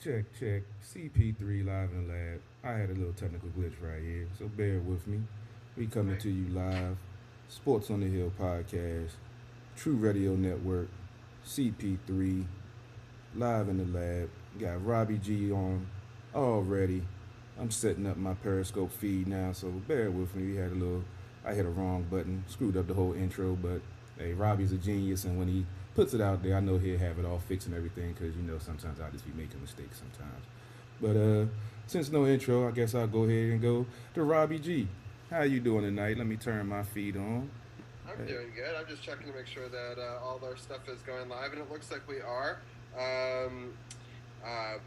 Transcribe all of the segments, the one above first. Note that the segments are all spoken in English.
Check, check. CP3 live in the lab. I had a little technical glitch right here, so bear with me. We coming Right. to you live. Sports on the Hill podcast, True Radio Network, CP3 live in the lab. Got Robbie G on already. I'm setting up my Periscope feed now, so bear with me. We had a little, I hit a wrong button, screwed up the whole intro, but hey, Robbie's a genius, and when he puts it out there, I know he'll have it all fixed and everything, because sometimes I just be making mistakes sometimes. But since no intro, I guess I'll go ahead and go to Robbie G. How you doing tonight? Let me turn my feed on. I'm Hey. doing good. I'm just checking to make sure that all of our stuff is going live, and it looks like we are. Um, oh, I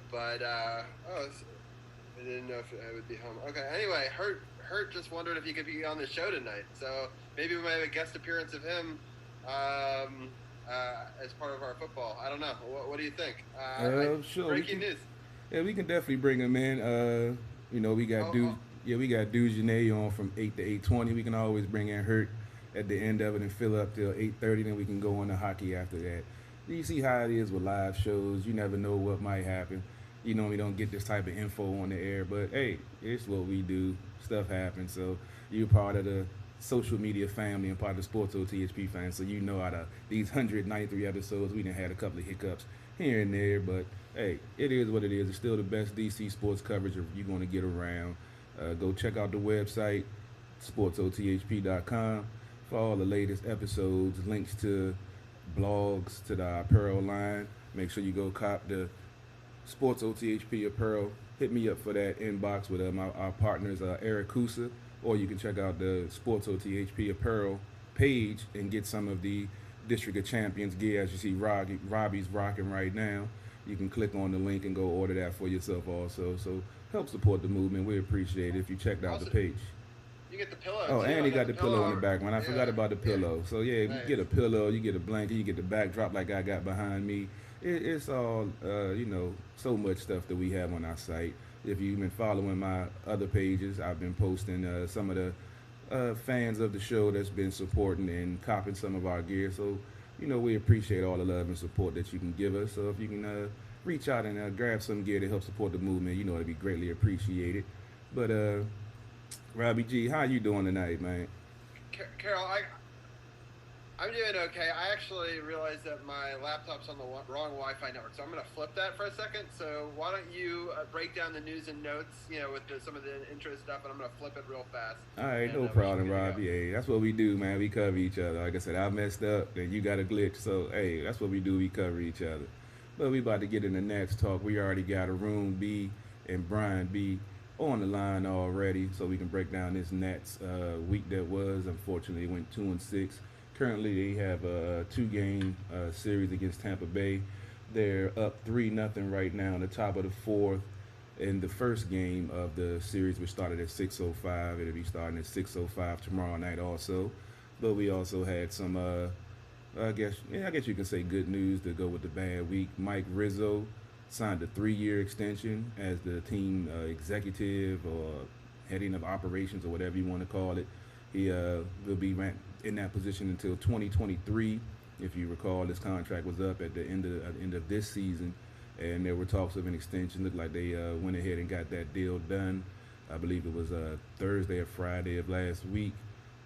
didn't know if I would be home. Okay. Anyway, Hurt just wondered if he could be on the show tonight. So maybe we might have a guest appearance of him as part of our football. I don't know. What do you think? Sure, we Breaking can. news. Yeah, we can definitely bring him in. We got Oh, dude. oh, Yeah, we got Dujane on from 8 to 8:20. We can always bring in Hurt at the end of it and fill up till 8:30. Then we can go on to hockey after that. You see how it is with live shows. You never know what might happen. We don't get this type of info on the air, but hey, it's what we do. Stuff happens. So you're part of the social media family and part of the Sports OTHP fans. So out of these 193 episodes, we done had a couple of hiccups here and there, but hey, it is what it is. It's still the best DC sports coverage you're going to get around. Go check out the website, sportsothp.com, for all the latest episodes, links to blogs, to the apparel line. Make sure you go cop the Sports OTHP apparel. Hit me up for that inbox with our partners, Eric Kusa, or you can check out the Sports OTHP apparel page and get some of the District of Champions gear. As you see, Robbie's rocking right now. You can click on the link and go order that for yourself also. So help support the movement. We appreciate it if you checked out the also, page. you get the pillow Oh, too. and I he got got the the pillow on the pillow. back, man. I forgot Yeah. about the Yeah. pillow. So yeah, if you Nice. get a pillow, you get a blanket, you get the backdrop like I got behind me. It's all so much stuff that we have on our site. If you've been following my other pages, I've been posting some of the fans of the show that's been supporting and copping some of our gear. So we appreciate all the love and support that you can give us. So if you can reach out and grab some gear to help support the movement, it'd be greatly appreciated. But Robbie G, how you doing tonight, man? Carol, I'm doing okay. I actually realized that my laptop's on the wrong Wi-Fi network, so I'm going to flip that for a second. So why don't you break down the news and notes, with some of the intro stuff, and I'm going to flip it real fast, All right, and no we should be problem, good to go. Robbie. Hey, that's what we do, man. We cover each other. Like I said, I messed up, and you got a glitch. So, hey, that's what we do. We cover each other. But we about to get in the next talk. We already got Arun B and Brian B on the line already, so we can break down this Nets week that was. Unfortunately, it went 2-6. Currently, they have a two-game series against Tampa Bay. They're up 3-0 right now in the top of the fourth in the first game of the series, which started at 6:05. It'll be starting at 6:05 tomorrow night also. But we also had some, I guess you can say good news to go with the bad week. Mike Rizzo signed a 3-year extension as the team executive or heading of operations or whatever you want to call it. He will be in that position until 2023. If you recall, his contract was up at the end of this season, and there were talks of an extension. Looked like they went ahead and got that deal done. I believe it was Thursday or Friday of last week.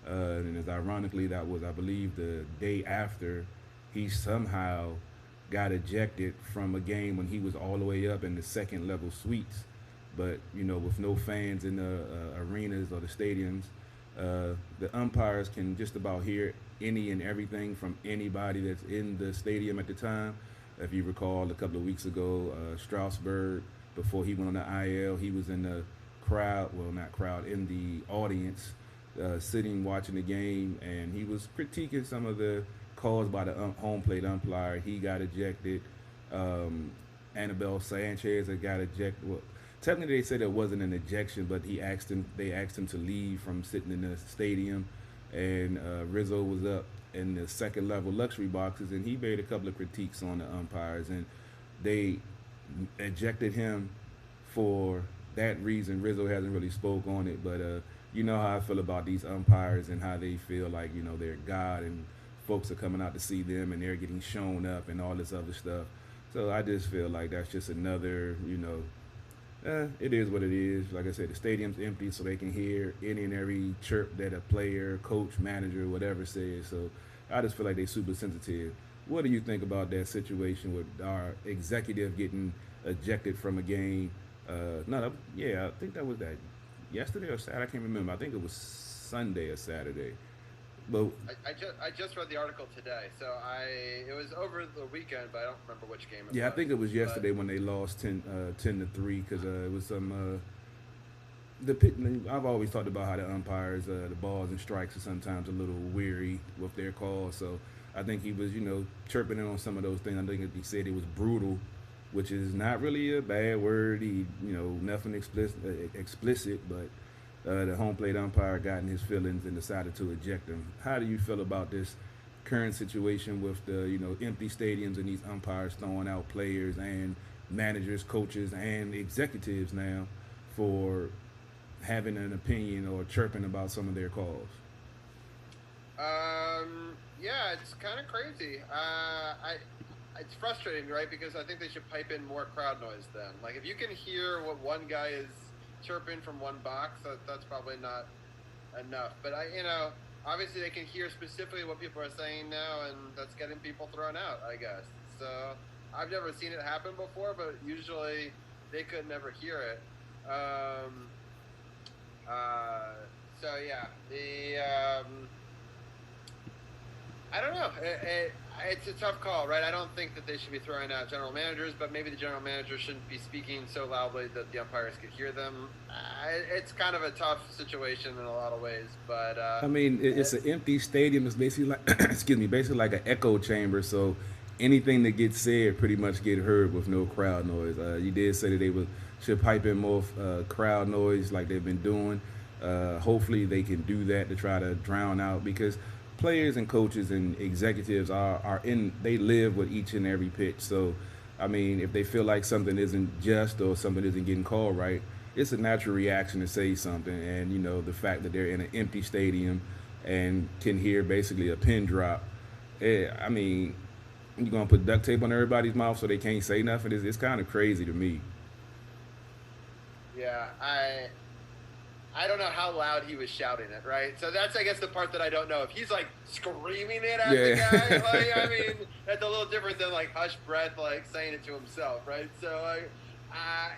And as ironically, that was, I believe, the day after he somehow got ejected from a game when he was all the way up in the second level suites. But with no fans in the arenas or the stadiums, the umpires can just about hear any and everything from anybody that's in the stadium at the time. If you recall, a couple of weeks ago, Strasburg, before he went on the IL, he was in the crowd, well, not crowd, in the audience, sitting watching the game, and he was critiquing some of the calls by the home plate umpire. He got ejected. Um, Annabelle Sanchez had got ejected. Well, technically, they said it wasn't an ejection, but They asked him to leave from sitting in the stadium, and Rizzo was up in the second level luxury boxes, and he made a couple of critiques on the umpires, and they ejected him for that reason. Rizzo hasn't really spoke on it, but you know how I feel about these umpires and how they feel like they're God and folks are coming out to see them and they're getting shown up and all this other stuff. So I just feel like that's just another, it is what it is. Like I said, the stadium's empty, so they can hear any and every chirp that a player, coach, manager, whatever says. So I just feel like they're super sensitive. What do you think about that situation with our executive getting ejected from a game? No, yeah, I think that was that yesterday or Saturday. I can't remember. I think it was Sunday or Saturday. But I just read the article today, so it was over the weekend, but I don't remember which game it yeah, I was. think it was But yesterday when they lost 10 to 3 because it was some the pit. I've always talked about how the umpires, the balls and strikes, are sometimes a little weary with their calls. So I think he was, chirping in on some of those things. I think he said it was brutal, which is not really a bad word. He, nothing explicit, but the home plate umpire got in his feelings and decided to eject him. How do you feel about this current situation with the, empty stadiums and these umpires throwing out players and managers, coaches, and executives now for having an opinion or chirping about some of their calls? yeah, it's kind of crazy. It's frustrating, right? Because I think they should pipe in more crowd noise. Then, like, if you can hear what one guy is chirping from one box, that's probably not enough. But obviously they can hear specifically what people are saying now, and that's getting people thrown out, I guess. So I've never seen it happen before, but usually they could never hear it. Um, so yeah, I don't know. It's a tough call, right? I don't think that they should be throwing out general managers, but maybe the general manager shouldn't be speaking so loudly that the umpires could hear them. It's kind of a tough situation in a lot of ways, but I mean, it's an empty stadium. It's basically like, excuse me, basically like an echo chamber. So anything that gets said pretty much get heard with no crowd noise. You did say that they should pipe in more crowd noise like they've been doing. Hopefully they can do that to try to drown out because players and coaches and executives are in. They live with each and every pitch. So I mean, if they feel like something isn't just or something isn't getting called right, it's a natural reaction to say something. And the fact that they're in an empty stadium and can hear basically a pin drop. I mean, you're gonna put duct tape on everybody's mouth so they can't say nothing. It's kind of crazy to me. yeah, I don't know how loud he was shouting it, right? So that's, I guess, the part that I don't know. If he's like screaming it at the guy, Yeah. like, I mean, that's a little different than like hush breath, like saying it to himself, right? So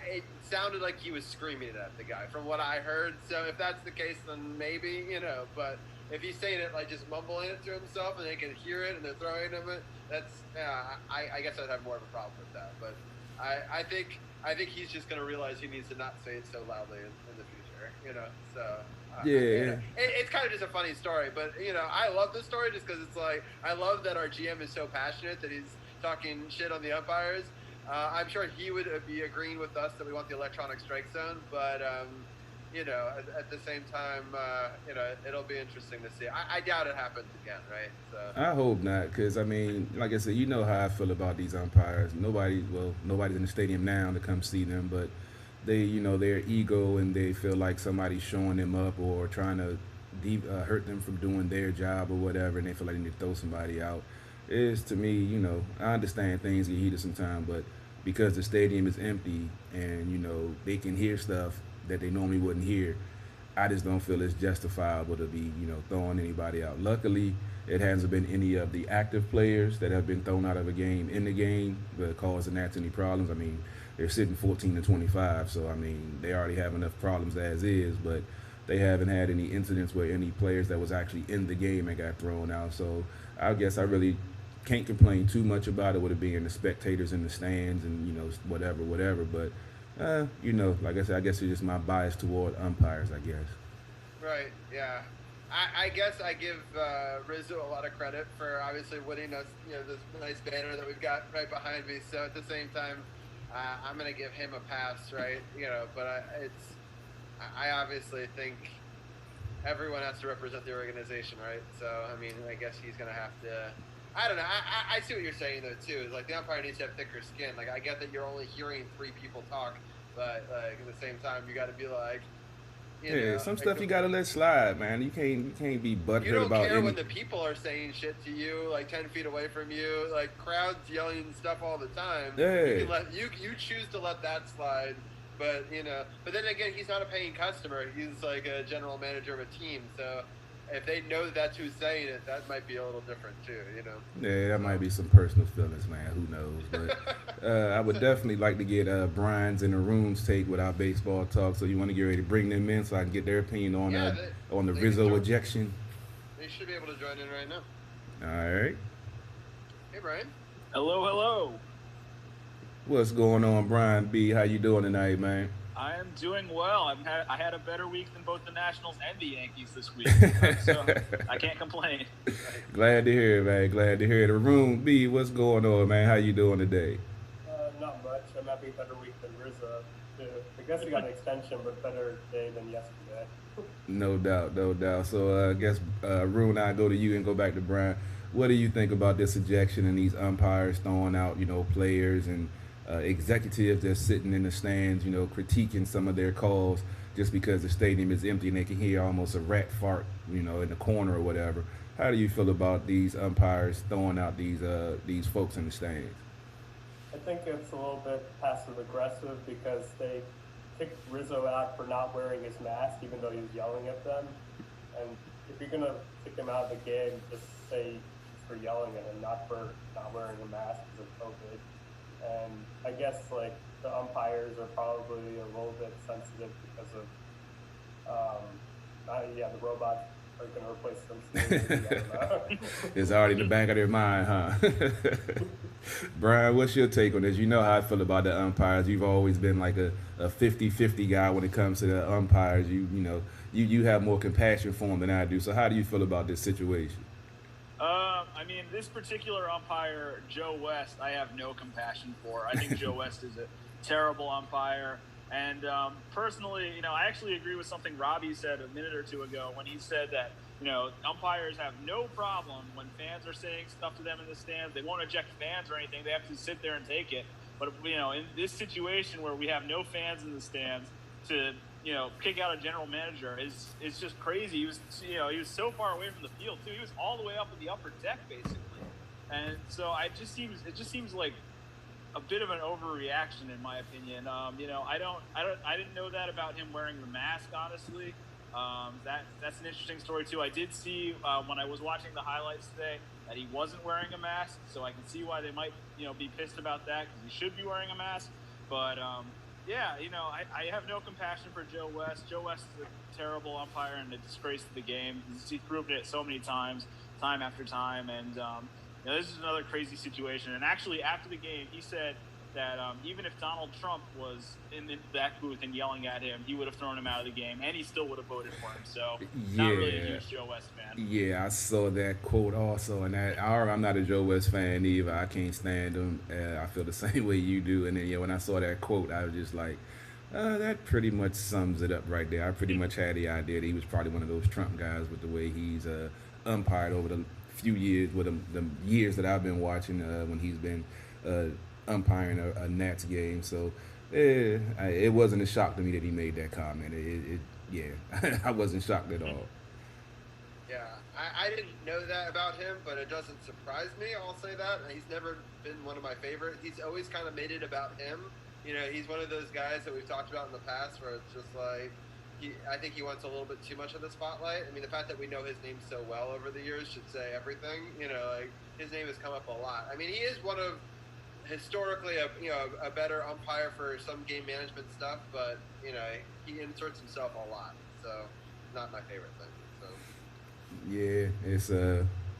it sounded like he was screaming it at the guy from what I heard. So if that's the case, then maybe, but if he's saying it like just mumbling it to himself and they can hear it and they're throwing him it, that's, I guess I'd have more of a problem with that. But I think he's just going to realize he needs to not say it so loudly in the future, So Yeah. it's kind of just a funny story, but I love this story just because it's like I love that our GM is so passionate that he's talking shit on the umpires. I'm sure he would be agreeing with us that we want the electronic strike zone, but at the same time, it'll be interesting to see. I doubt it happens again, right? So I hope not, because I mean, like I said, you know how I feel about these umpires. Nobody's in the stadium now to come see them, but they, their ego and they feel like somebody's showing them up or trying to hurt them from doing their job or whatever, and they feel like they need to throw somebody out. Is to me, I understand things get heated sometimes, but because the stadium is empty and they can hear stuff that they normally wouldn't hear, I just don't feel it's justifiable to be, throwing anybody out. Luckily, it hasn't been any of the active players that have been thrown out of a game in the game, but causing that any problems. I mean, they're sitting 14-25, so I mean, they already have enough problems as is, but they haven't had any incidents where any players that was actually in the game and got thrown out. So I guess I really can't complain too much about it with it being the spectators in the stands and whatever. But like I said, I guess it's just my bias toward umpires. I guess. right, yeah. I guess I give Rizzo a lot of credit for obviously winning us, this nice banner that we've got right behind me. So at the same time, I'm going to give him a pass, right? But I obviously think everyone has to represent the organization, right? So I mean, I guess he's going to have to. I don't know. I see what you're saying though too. Is like the umpire needs to have thicker skin. Like I get that you're only hearing three people talk, but like at the same time, you got to be like, Yeah, some Like stuff you gotta let slide, man. You can't be you butthurt don't about care when any. the people are saying shit to you, like 10 feet away from you, like crowds yelling stuff all the time. You Yeah, can let you choose to let that slide, but but then again, he's not a paying customer. He's like a general manager of a team, so if they know that that's who's saying it, that might be a little different too. yeah, that might So. be some personal feelings, man. Who knows? But I would So definitely like to get Brian's in the room's take with our baseball talk. So you want to get ready to bring them in so I can get their opinion yeah, on the they can Rizzo join. ejection. They should be able to join in right now. All right, Hey, Brian. Hello, hello. what's going on, Brian B? How you doing tonight, man? I am doing well. I had a better week than both the Nationals and the Yankees this week, so I can't complain. Nice. Glad to hear, it, man. Glad to hear it. The room B, what's going on, man? How you doing today? Not much. I'm having a better week than Rizzo. I guess he got an extension, but better day than yesterday. No doubt, no doubt. So I guess Rune, I go to you and go back to Brian. What do you think about this ejection and these umpires throwing out, players and executives that's sitting in the stands, critiquing some of their calls just because the stadium is empty and they can hear almost a rat fart, in the corner or whatever. How do you feel about these umpires throwing out these folks in the stands? I think it's a little bit passive aggressive because they kicked Rizzo out for not wearing his mask, even though he was yelling at them. And if you're gonna kick him out of the game, just say it's for yelling at him, not for not wearing a mask because of COVID. And I guess like the umpires are probably a little bit sensitive because of the robots are gonna replace them soon. Maybe, I don't know. It's already in the back of their mind, huh? Brian, what's your take on this? You know how I feel about the umpires. You've always been like a 50-50 guy when it comes to the umpires. You have more compassion for them than I do. So how do you feel about this situation? I mean, this particular umpire, Joe West, I have no compassion for. I think Joe West is a terrible umpire. And personally, I actually agree with something Robbie said a minute or two ago when he said that, umpires have no problem when fans are saying stuff to them in the stands. They won't eject fans or anything. They have to sit there and take it. But, in this situation where we have no fans in the stands to, kick out a general manager is just crazy. He was so far away from the field, too. He was all the way up in the upper deck, basically. And so it just seems like a bit of an overreaction in my opinion. I didn't know that about him wearing the mask, honestly. That's an interesting story too. I did see when I was watching the highlights today that he wasn't wearing a mask, so I can see why they might be pissed about that because he should be wearing a mask. But I have no compassion for Joe West. Joe West is a terrible umpire and a disgrace to the game. He's proven it so many times, time after time, and this is another crazy situation. And actually, after the game, he said that even if Donald Trump was in that booth and yelling at him, he would have thrown him out of the game, and he still would have voted for him. So, not really a Yeah. huge Joe West fan. Yeah, I saw that quote also, and I'm not a Joe West fan either. I can't stand him. I feel the same way you do. And then when I saw that quote, I was just like, that pretty much sums it up right there. I pretty much had the idea that he was probably one of those Trump guys with the way he's umpired over the few years, with the years that I've been watching when he's been umpiring a Nats game. So it wasn't a shock to me that he made that comment. Yeah, I wasn't shocked at all. Yeah, I didn't know that about him, but it doesn't surprise me. I'll say that. He's never been one of my favorites. He's always kind of made it about him. He's one of those guys that we've talked about in the past where it's just like, I think he wants a little bit too much of the spotlight. I mean, the fact that we know his name so well over the years should say everything. Like his name has come up a lot. I mean, he is one of historically a better umpire for some game management stuff, but he inserts himself a lot. So not my favorite thing. So. Yeah, it's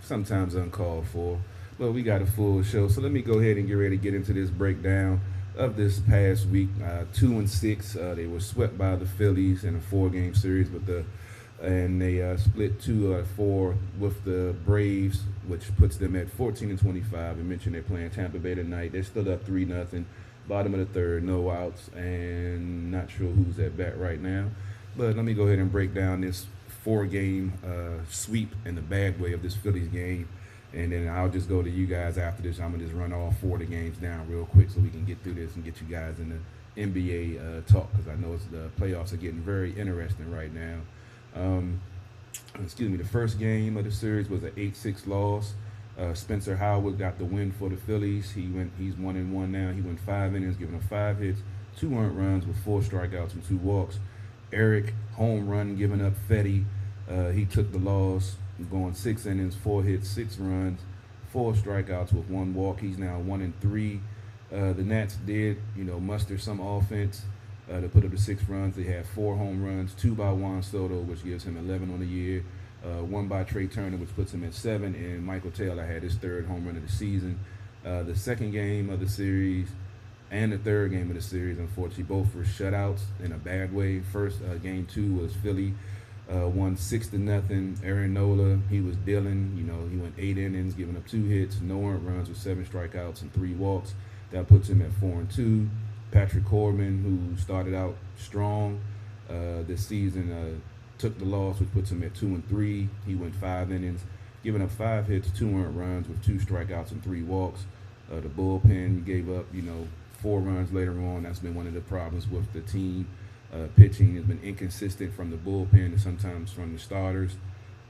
sometimes uncalled for. But we got a full show, so let me go ahead and get ready to get into this breakdown of this past week. 2-6, they were swept by the Phillies in a 4-game series, and they split 2-4 with the Braves, which puts them at 14-25. I mentioned they're playing Tampa Bay tonight. They're still up 3-0. Bottom of the third, no outs, and not sure who's at bat right now. But let me go ahead and break down this 4-game sweep in the bad way of this Phillies game. And then I'll just go to you guys after this. I'm going to just run all 4 of the games down real quick so we can get through this and get you guys in the NBA talk, because I know the playoffs are getting very interesting right now. Um, Excuse me. The first game of the series was an 8-6 loss. Spencer Howard got the win for the Phillies. He's 1-1 now. He went 5 innings, giving up 5 hits, 2 earned runs with 4 strikeouts and 2 walks. Eric home run giving up Fetty. He took the loss, going 6 innings, 4 hits, 6 runs, 4 strikeouts with 1 walk. He's now 1-3. The Nats did, muster some offense to put up the 6 runs. They had 4 home runs, 2 by Juan Soto, which gives him 11 on the year, 1 by Trey Turner, which puts him at 7, and Michael Taylor had his 3rd home run of the season. The second game of the series and the third game of the series, unfortunately, both were shutouts in a bad way. First, game 2 was Philly won 6-0. Aaron Nola, he was dealing. He went 8 innings, giving up 2 hits, no earned runs with 7 strikeouts and 3 walks. That puts him at 4-2. Patrick Corbin, who started out strong this season, took the loss, which puts him at 2-3. He went 5 innings, giving up 5 hits, 2 earned runs with 2 strikeouts and 3 walks. The bullpen gave up, 4 runs later on. That's been one of the problems with the team. Pitching has been inconsistent from the bullpen and sometimes from the starters.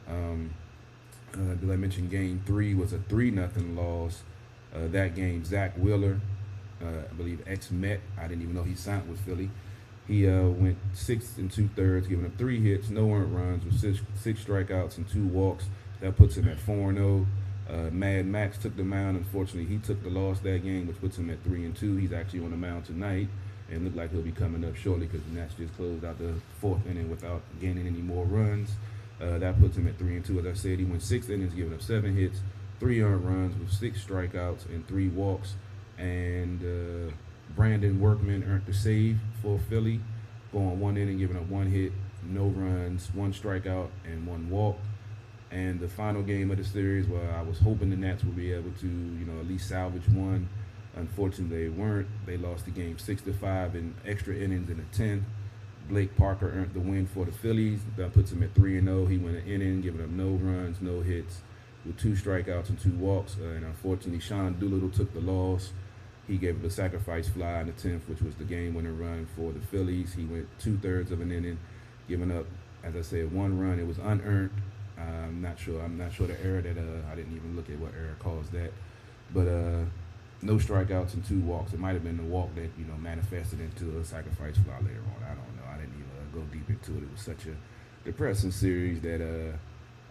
Did I mention game 3 was a 3-0 loss? That game, Zach Wheeler, I believe ex-Met, I didn't even know he signed with Philly. He went 6 2/3, giving up 3 hits, no earned runs with six strikeouts and 2 walks. That puts him at 4-0. Mad Max took the mound. Unfortunately, he took the loss that game, which puts him at 3-2. He's actually on the mound tonight, and look like he'll be coming up shortly because the Nats just closed out the 4th inning without gaining any more runs. That puts him at 3-2. As I said, he went 6 innings, giving up 7 hits, 3 earned runs with 6 strikeouts and 3 walks. And Brandon Workman earned the save for Philly, going 1 inning, giving up 1 hit, no runs, 1 strikeout, and 1 walk. And the final game of the series, where I was hoping the Nats would be able to, at least salvage one. Unfortunately, they weren't. They lost the game 6-5 in extra innings in the 10th. Blake Parker earned the win for the Phillies. That puts him at 3-0. He went an inning, giving up no runs, no hits, with 2 strikeouts and 2 walks. And unfortunately, Sean Doolittle took the loss. He gave up a sacrifice fly in the 10th, which was the game-winning run for the Phillies. He went 2/3 of an inning, giving up, as I said, 1 run. It was unearned. I'm not sure the error that I didn't even look at what error caused that, but no strikeouts and 2 walks. It might have been the walk that manifested into a sacrifice fly later on. I don't know. I didn't even go deep into it. It was such a depressing series that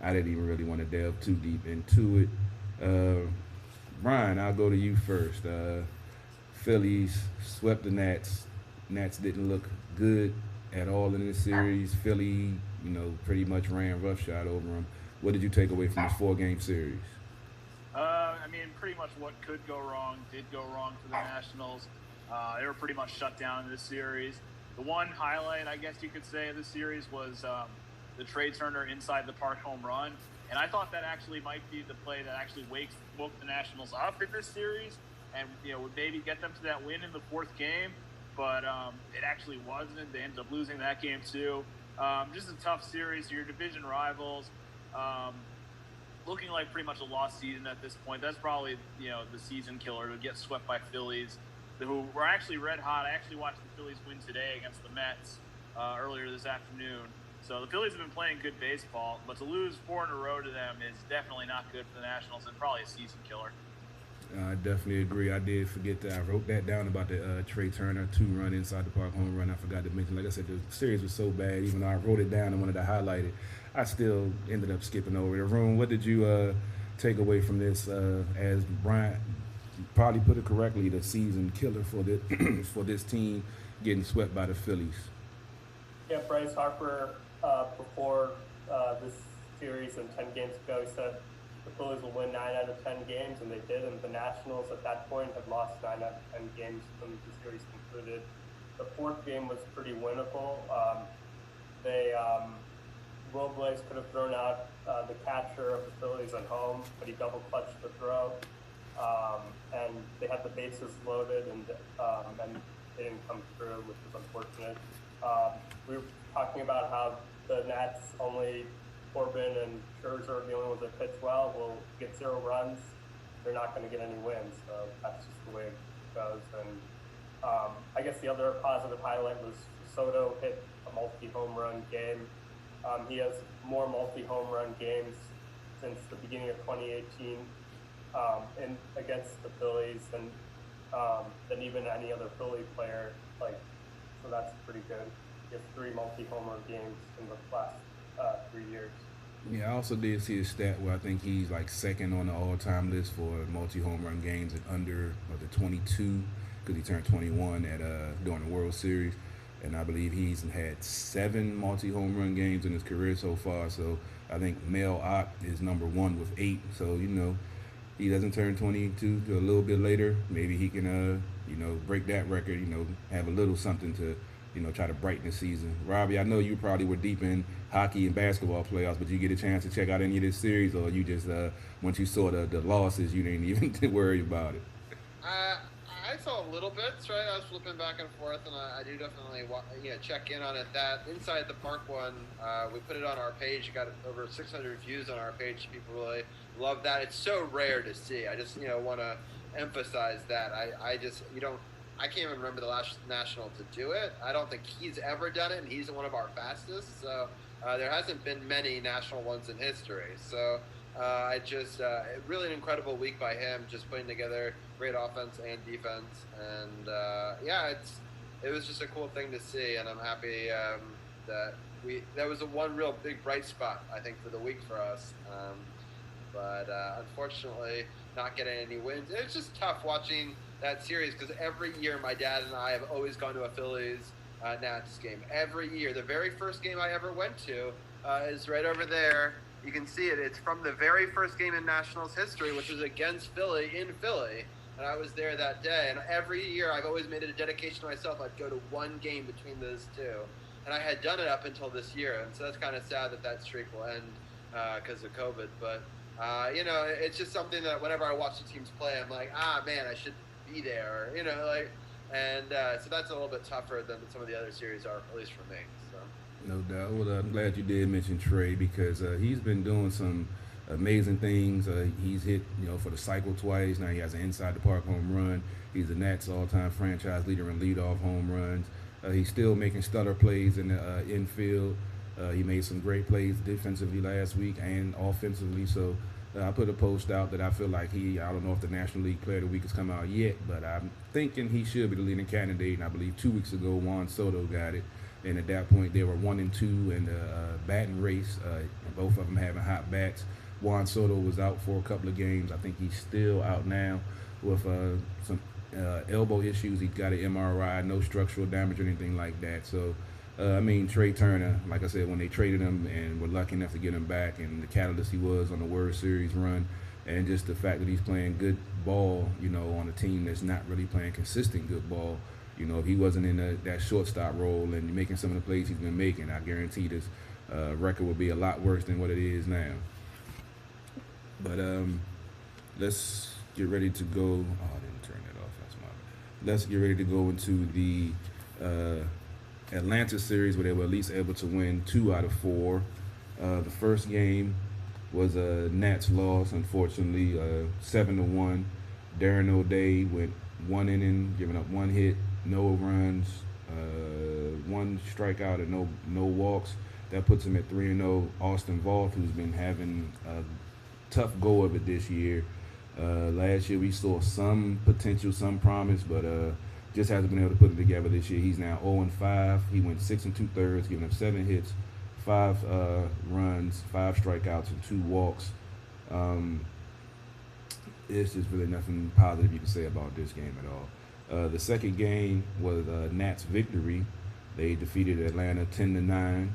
I didn't even really want to delve too deep into it. Brian, I'll go to you first. Phillies swept the Nats. Nats didn't look good at all in this series. Philly, pretty much ran roughshod over them. What did you take away from this 4-game series? Pretty much what could go wrong did go wrong for the Nationals. They were pretty much shut down in this series. The one highlight, I guess you could say, of the series was the Trey Turner inside the park home run. And I thought that actually might be the play that actually woke the Nationals up in this series and would maybe get them to that win in the 4th game. But it actually wasn't. They ended up losing that game too. Just a tough series. Your division rivals, looking like pretty much a lost season at this point. That's probably the season killer to get swept by Phillies, who were actually red hot. I actually watched the Phillies win today against the Mets earlier this afternoon. So the Phillies have been playing good baseball, but to lose 4 in a row to them is definitely not good for the Nationals and probably a season killer. I definitely agree. I did forget that. I wrote that down about the Trey Turner 2-run inside the park home run. I forgot to mention. Like I said, the series was so bad. Even though I wrote it down and wanted to highlight it, I still ended up skipping over it. Arun, what did you take away from this? As Bryant probably put it correctly, the season killer for this for this team getting swept by the Phillies. Yeah, Bryce Harper before this series and 10 games ago, he said the Phillies will win 9 out of 10 games, and they did. And the Nationals at that point had lost 9 out of 10 games when the series concluded. The 4th game was pretty winnable. Robles could have thrown out the catcher of the Phillies at home, but he double clutched the throw. And they had the bases loaded, and they didn't come through, which was unfortunate. We were talking about how the Nats only Corbin and Scherzer are the only ones that pitch well. Will get 0 runs. They're not going to get any wins. So that's just the way it goes. And I guess the other positive highlight was Soto hit a multi-home run game. He has more multi-home run games since the beginning of 2018 and against the Phillies than even any other Philly player. So that's pretty good. He has 3 multi-home run games in the last 3 years. Yeah, I also did see a stat where I think he's like second on the all-time list for multi-home run games at under the 22 because he turned 21 at during the World Series, and I believe he's had 7 multi-home run games in his career so far. So I think Mel Ott is number 1 with 8. So he doesn't turn 22 till a little bit later. Maybe he can break that record. Have a little something to try to brighten the season. Robbie, I know you probably were deep in hockey and basketball playoffs, but you get a chance to check out any of this series, or you just once you saw the losses, you didn't even worry about it? I saw little bits, right? I was flipping back and forth, and I do definitely check in on it. That Inside the Park one, we put it on our page. Got over 600 views on our page. People really love that. It's so rare to see. I just want to emphasize that. I can't even remember the last national to do it. I don't think he's ever done it, and he's one of our fastest. So there hasn't been many national ones in history. So really an incredible week by him, just putting together great offense and defense. And it was just a cool thing to see, and I'm happy that was the one real big bright spot, I think, for the week for us. But unfortunately, not getting any wins. It's just tough watching that series because every year my dad and I have always gone to a Phillies Nats game. Every year. The very first game I ever went to is right over there. You can see it. It's from the very first game in Nationals history, which was against Philly in Philly. And I was there that day. And every year I've always made it a dedication to myself. I'd go to one game between those two. And I had done it up until this year. And so that's kind of sad that streak will end because of COVID. But, it's just something that whenever I watch the teams play, I'm like, man, I should be there. So that's a little bit tougher than some of the other series are, at least for me. So. No doubt. Well, I'm glad you did mention Trey because he's been doing some amazing things. He's hit, for the cycle twice. Now he has an inside the park home run. He's the Nats all-time franchise leader in leadoff home runs. He's still making stellar plays in the infield. He made some great plays defensively last week and offensively. So I put a post out that I feel like I don't know if the National League Player of the Week has come out yet, but I'm thinking he should be the leading candidate. And I believe 2 weeks ago, Juan Soto got it. And at that point, they were 1 and 2 in the batting race. Both of them having hot bats. Juan Soto was out for a couple of games. I think he's still out now with some elbow issues. He's got an MRI, no structural damage or anything like that. So, Trey Turner, like I said, when they traded him and were lucky enough to get him back, and the catalyst he was on the World Series run, and just the fact that he's playing good ball, on a team that's not really playing consistent good ball. If he wasn't in that shortstop role and making some of the plays he's been making, I guarantee this record would be a lot worse than what it is now. But let's get ready to go. Oh, I didn't turn that off. That's my bad. Let's get ready to go into the Atlanta series where they were at least able to win 2 out of 4. The first game was a Nats loss, unfortunately, 7-1. Darren O'Day went 1 inning, giving up 1 hit, no runs, 1 strikeout, and no walks. That puts him at 3-0. Austin Voth, who's been having a tough go of it this year. Last year we saw some potential, some promise, but just hasn't been able to put it together this year. He's now 0-5. He went 6 2/3, giving up 7 hits, 5 runs, 5 strikeouts, and 2 walks. It's just really nothing positive you can say about this game at all. The second game was Nats victory. They defeated Atlanta 10-9.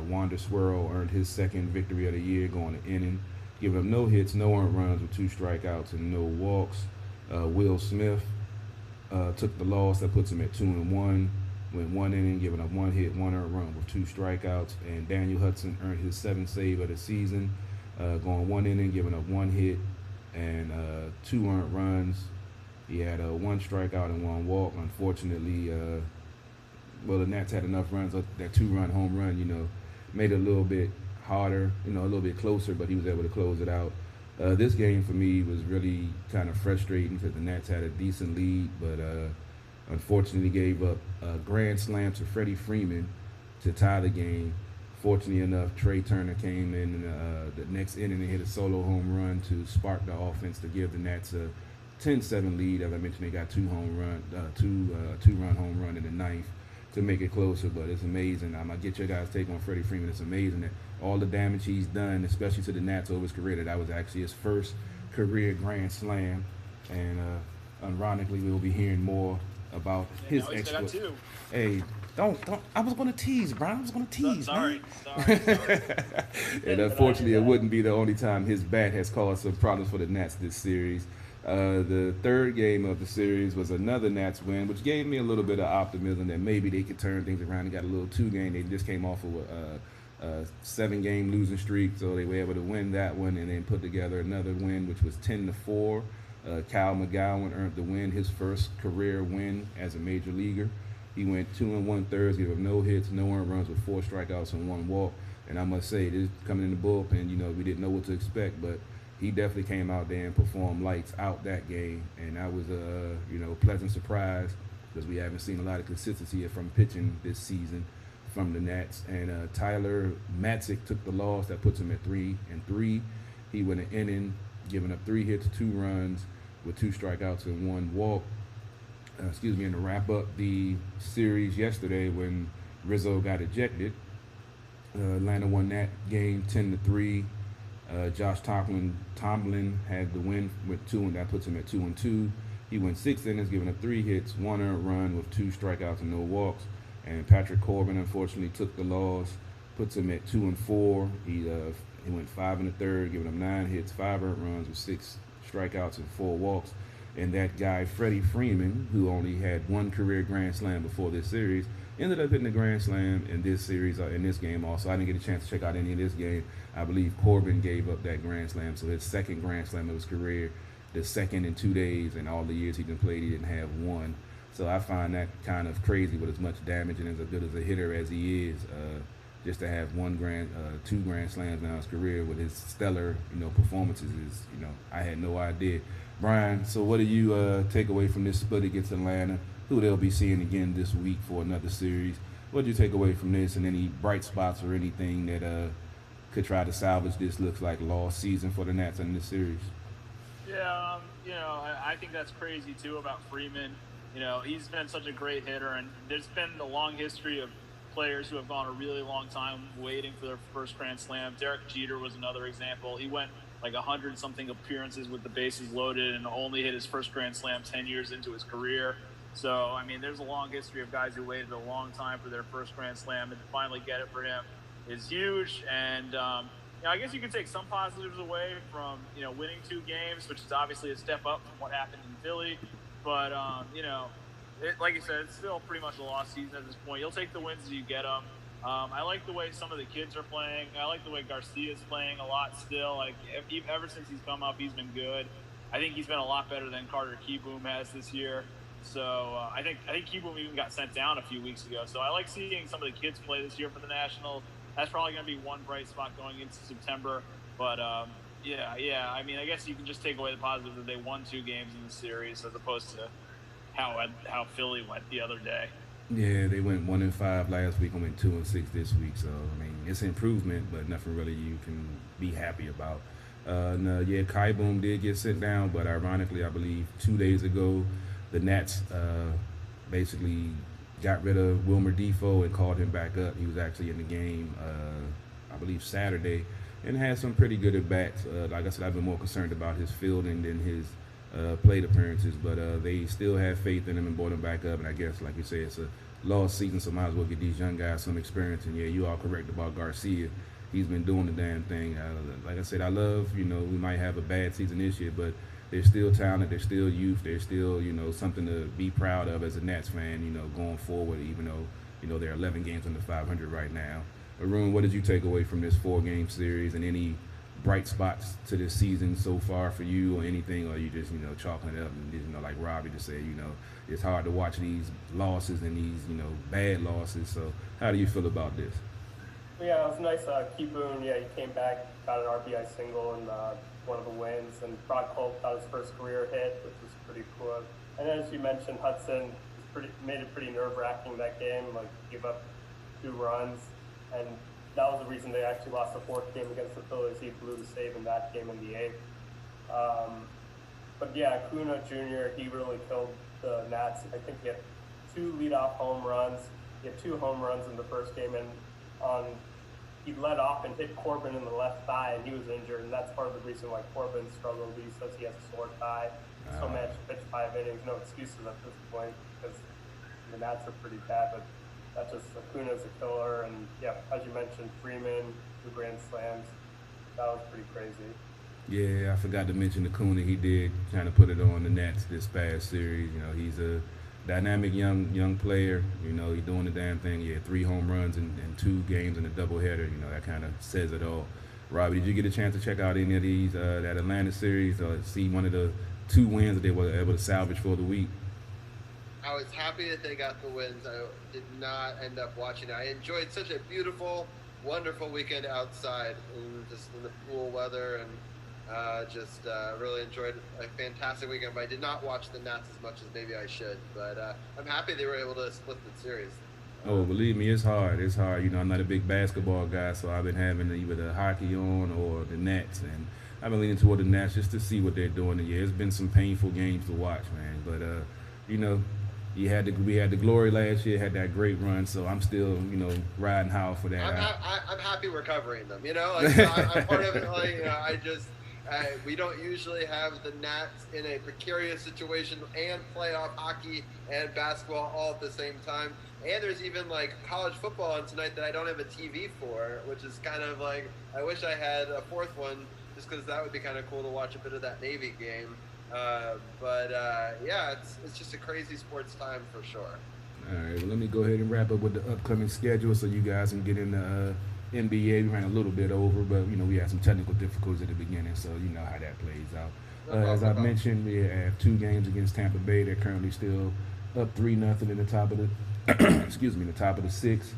Wander Swirl earned his second victory of the year, going an inning, giving up no hits, no earned runs with 2 strikeouts and no walks. Will Smith took the loss. That puts him at 2-1. Went 1 inning, giving up 1 hit, 1 earned run with 2 strikeouts. And Daniel Hudson earned his 7th save of the season, going 1 inning, giving up 1 hit and 2 earned runs. He had 1 strikeout and 1 walk. Unfortunately, the Nats had enough runs. That 2-run home run, made it a little bit harder, a little bit closer, but he was able to close it out. This game for me was really kind of frustrating because the Nats had a decent lead, but Unfortunately, gave up a grand slam to Freddie Freeman to tie the game. Fortunately enough, Trey Turner came in the next inning and hit a solo home run to spark the offense to give the Nats a 10-7 lead. As I mentioned, they got two-run home run in the ninth to make it closer. But it's amazing. I'm gonna get your guys' take on Freddie Freeman. It's amazing that all the damage he's done, especially to the Nats over his career, that was actually his first career grand slam. And ironically, we'll be hearing more about his now he's got exploits. two. Hey, don't. I was gonna tease, Brian. I was gonna tease. Sorry. And unfortunately, it wouldn't be the only time his bat has caused some problems for the Nats this series. The third game of the series was another Nats win, which gave me a little bit of optimism that maybe they could turn things around. They got a little 2-game. They just came off of a 7-game losing streak, so they were able to win that one and then put together another win, which was 10-4. Kyle McGowan earned the win, his first career win as a major leaguer. He went 2 1/3, gave up no hits, no earned runs with 4 strikeouts and 1 walk. And I must say, this coming in the bullpen, we didn't know what to expect, but he definitely came out there and performed lights out that game. And that was a pleasant surprise because we haven't seen a lot of consistency from pitching this season from the Nats. And Tyler Matzik took the loss. That puts him at 3-3. He went an inning, giving up 3 hits, 2 runs with 2 strikeouts and 1 walk. And to wrap up the series yesterday when Rizzo got ejected, Atlanta won that game 10-3. Josh Tomlin had the win with 2, and that puts him at 2-2. He went 6 innings, giving up 3 hits, 1 earned run with 2 strikeouts and no walks. And Patrick Corbin unfortunately took the loss, puts him at 2-4. He went 5 1/3, giving up 9 hits, 5 earned runs with 6 strikeouts and 4 walks. And that guy, Freddie Freeman, who only had 1 career grand slam before this series, ended up hitting a grand slam in this series, in this game also. I didn't get a chance to check out any of this game. I believe Corbin gave up that grand slam, so his second grand slam of his career, the second in 2 days, and all the years he's been played, he didn't have 1. So I find that kind of crazy with as much damage and as good as a hitter as he is, just to have 2 grand slams in his career with his stellar, performances is, I had no idea. Brian, so what do you take away from this split against Atlanta, who they'll be seeing again this week for another series? What did you take away from this, and any bright spots or anything that could try to salvage this looks like lost season for the Nats in this series? Yeah, I think that's crazy too about Freeman. He's been such a great hitter, and there's been a long history of players who have gone a really long time waiting for their first grand slam. Derek Jeter was another example. He went like 100-something appearances with the bases loaded and only hit his first grand slam 10 years into his career. So, there's a long history of guys who waited a long time for their first grand slam, and to finally get it for him is huge. And, I guess you could take some positives away from, winning 2 games, which is obviously a step up from what happened in Philly. But, like you said, it's still pretty much a lost season at this point. You'll take the wins as you get them. I like the way some of the kids are playing. I like the way Garcia's playing a lot still. Like, ever since he's come up, he's been good. I think he's been a lot better than Carter Kieboom has this year. So I think Kieboom even got sent down a few weeks ago. So I like seeing some of the kids play this year for the Nationals. That's probably going to be one bright spot going into September. But, I guess you can just take away the positive that they won 2 games in the series as opposed to how Philly went the other day. Yeah, they went 1-5 last week and went 2-6 this week. So it's improvement, but nothing really you can be happy about. Kai Boom did get sent down, but ironically, I believe 2 days ago, the Nats basically got rid of Wilmer Defoe and called him back up. He was actually in the game, I believe Saturday, and had some pretty good at bats. Like I said, I've been more concerned about his fielding than his plate appearances, but they still have faith in him and brought him back up. And I guess, like you say, it's a lost season, so might as well get these young guys some experience. And yeah, you are correct about Garcia. He's been doing the damn thing. Like I said, I love, we might have a bad season this year, but they're still talented, they're still youth, they're still, something to be proud of as a Nats fan, going forward, even though, they're 11 games under 500 right now. Arun, what did you take away from this 4-game series, and any bright spots to this season so far for you, or anything, or are you just, chalking it up and, like Robbie just said, it's hard to watch these losses and these, bad losses. So how do you feel about this? Yeah, it was nice. Kieboom, he came back, got an RBI single in one of the wins, and Brock Holt got his first career hit, which was pretty cool. And then, as you mentioned, Hudson is made it pretty nerve-wracking that game. Like, give up 2 runs, and that was the reason they actually lost the 4th game against the Phillies. He blew the save in that game in the 8th. But yeah, Acuna Jr., he really killed the Nats. I think he had 2 leadoff home runs. He had 2 home runs in the first game, and he led off and hit Corbin in the left thigh, and he was injured, and that's part of the reason why Corbin struggled. He says he has a sore thigh. So managed to pitch 5 innings. No excuses at this point because the Nats are pretty bad, but that's just Acuna's a killer. And yeah, as you mentioned, Freeman, 2 grand slams. That was pretty crazy. Yeah, I forgot to mention Acuna. He did kind of put it on the Nats this past series. You know, he's a dynamic young player. You know, he's doing the damn thing. He had 3 home runs in 2 games and a doubleheader. You know, that kind of says it all. Robbie, did you get a chance to check out any of these, that Atlanta series, or see one of the 2 wins that they were able to salvage for the week? I was happy that they got the wins. I did not end up watching it. I enjoyed such a beautiful, wonderful weekend outside, in the cool weather, and really enjoyed a fantastic weekend. But I did not watch the Nats as much as maybe I should. But I'm happy they were able to split the series. Oh, believe me, it's hard. It's hard. You know, I'm not a big basketball guy, so I've been having either the hockey on or the Nets, and I've been leaning toward the Nats just to see what they're doing. And yeah, it's been some painful games to watch, man. But you know, we had the glory last year, had that great run, so I'm still, you know, riding high for that. I'm happy we're covering them. You know, like, I'm part of it. Like, you know, we don't usually have the Nats in a precarious situation and playoff hockey and basketball all at the same time. And there's even like college football on tonight that I don't have a TV for, which is kind of like, I wish I had a 4th one, just because that would be kind of cool to watch a bit of that Navy game. Yeah, it's just a crazy sports time for sure. All right, well, let me go ahead and wrap up with the upcoming schedule so you guys can get into NBA. We ran a little bit over, but, you know, we had some technical difficulties at the beginning, so you know how that plays out. As I mentioned, we have 2 games against Tampa Bay. They're currently still up 3-0 in the top of the the top of the 6th.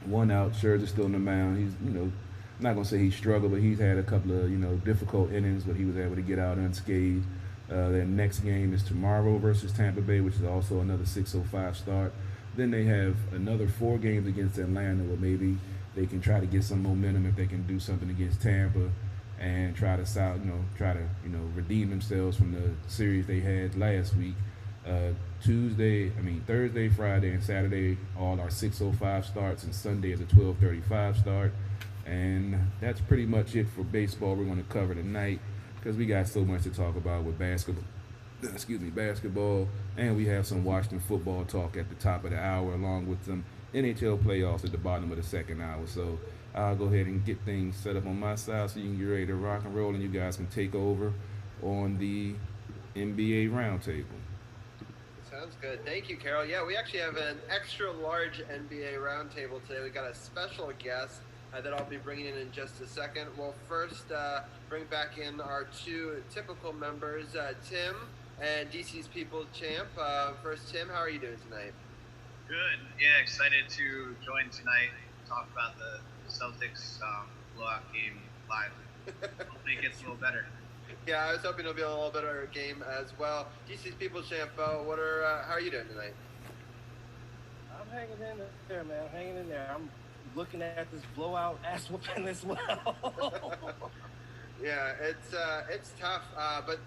1 out. Scherzer's still in the mound. He's, you know, I'm not gonna say he struggled, but he's had a couple of, you know, difficult innings, but he was able to get out unscathed. Their next game is tomorrow versus Tampa Bay, which is also another 6:05 start. Then they have another 4 games against Atlanta, where maybe they can try to get some momentum if they can do something against Tampa and try to redeem themselves from the series they had last week. Thursday, Friday, and Saturday all are 6:05 starts, and Sunday is a 12:35 start. And that's pretty much it for baseball we're going to cover tonight, because we got so much to talk about with basketball, and we have some Washington football talk at the top of the hour, along with some NHL playoffs at the bottom of the 2nd hour. So I'll go ahead and get things set up on my side so you can get ready to rock and roll, and you guys can take over on the NBA roundtable. Sounds good. Thank you, Carol. Yeah, we actually have an extra large NBA roundtable today. We got a special guest that I'll be bringing in just a second. We'll first bring back in our 2 typical members, Tim and DC's People's Champ. First, Tim, how are you doing tonight? Good. Yeah, excited to join tonight. Talk about the Celtics blowout game live. Hopefully it gets a little better. Yeah, I was hoping it'll be a little better game as well. DC's People's Champ, how are you doing tonight? I'm hanging in there, man. Hanging in there. I'm looking at this blowout ass whooping as well. Yeah, it's tough, but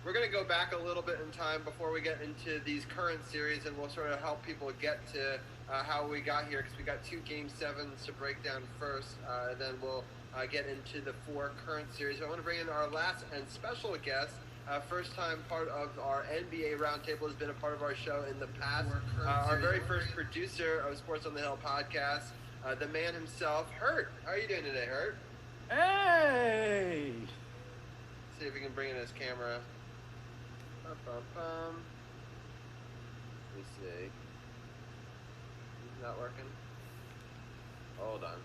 we're going to go back a little bit in time before we get into these current series, and we'll sort of help people get to how we got here, because we got 2 Game 7s to break down first, and then we'll get into the 4 current series. I want to bring in our last and special guest. First time part of our NBA roundtable, has been a part of our show in the past. Our very first producer of Sports on the Hill podcast, the man himself, Hurt. How are you doing today, Hurt? Hey! See if we can bring in his camera. Let me see. He's not working. Hold on.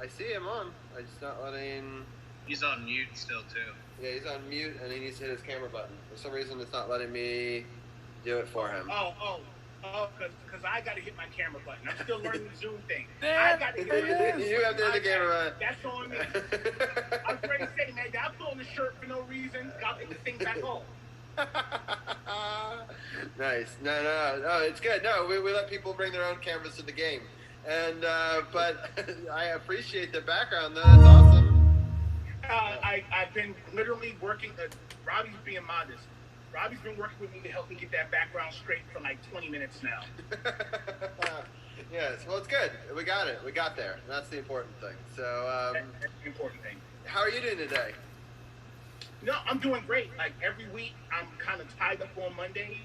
I see him on. I'm just not letting... He's on mute still, too. Yeah, he's on mute, and he needs to hit his camera button. For some reason, it's not letting me do it for him. Because I got to hit my camera button. I'm still learning the Zoom thing. Damn, I got to hit You have to hit the camera button. That's on me. I was ready to say, man, I'm pulling the shirt for no reason. I'll get the thing back on. Nice. No. It's good. No, we let people bring their own cameras to the game, and but I appreciate the background. Though that's awesome. I've been literally working. Robbie's being modest. Robbie's been working with me to help me get that background straight for like 20 minutes now. Yes. Well, it's good. We got it. We got there. That's the important thing. So, That's the important thing. how are you doing today? No, I'm doing great. Like every week, I'm kind of tied up on Mondays,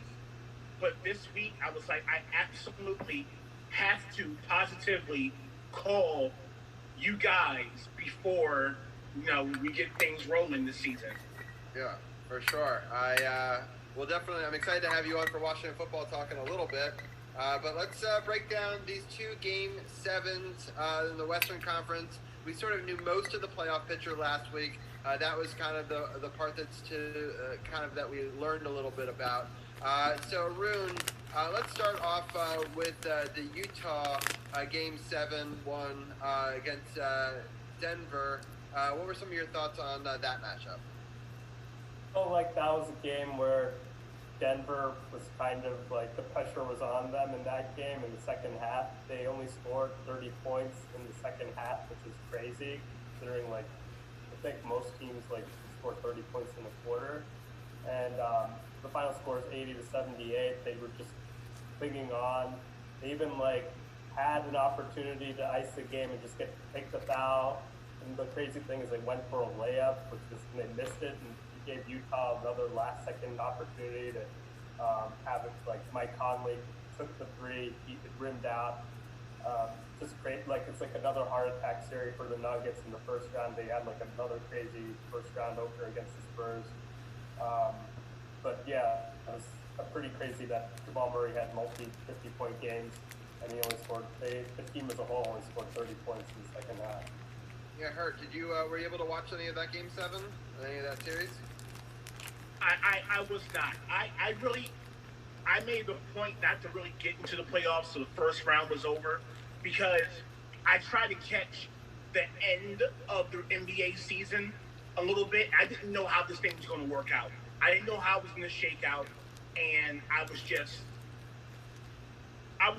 but this week I was like, I absolutely have to positively call you guys before we get things rolling this season. Yeah, for sure. I'm excited to have you on for Washington Football Talk in a little bit. But let's break down these 2 Game 7s in the Western Conference. We sort of knew most of the playoff picture last week. That was kind of the part that's that we learned a little bit about. So Arun, let's start off with the Utah Game 7-1 against Denver. What were some of your thoughts on that matchup? felt like that was a game where Denver was kind of like the pressure was on them in that game in the second half. They only scored 30 points in the second half, which is crazy considering I think most teams score 30 points in a quarter. And the final score is 80-78. They were just clinging on. They even had an opportunity to ice the game and just take the foul. And the crazy thing is they went for a layup, and they missed it, and it gave Utah another last-second opportunity to have it. Mike Conley took the three, he rimmed out. Just great, it's another heart attack series for the Nuggets in the first round. They had another crazy first round opener against the Spurs. But yeah, it was pretty crazy that Jamal Murray had 50-point games, and he only scored. The team as a whole only scored 30 points in the second half. Yeah, Hurt, did you were you able to watch any of that Game 7? Any of that series? I was not. I made the point not to really get into the playoffs so the first round was over, because I tried to catch the end of the NBA season a little bit. I didn't know how this thing was going to work out. I didn't know how it was going to shake out, and I was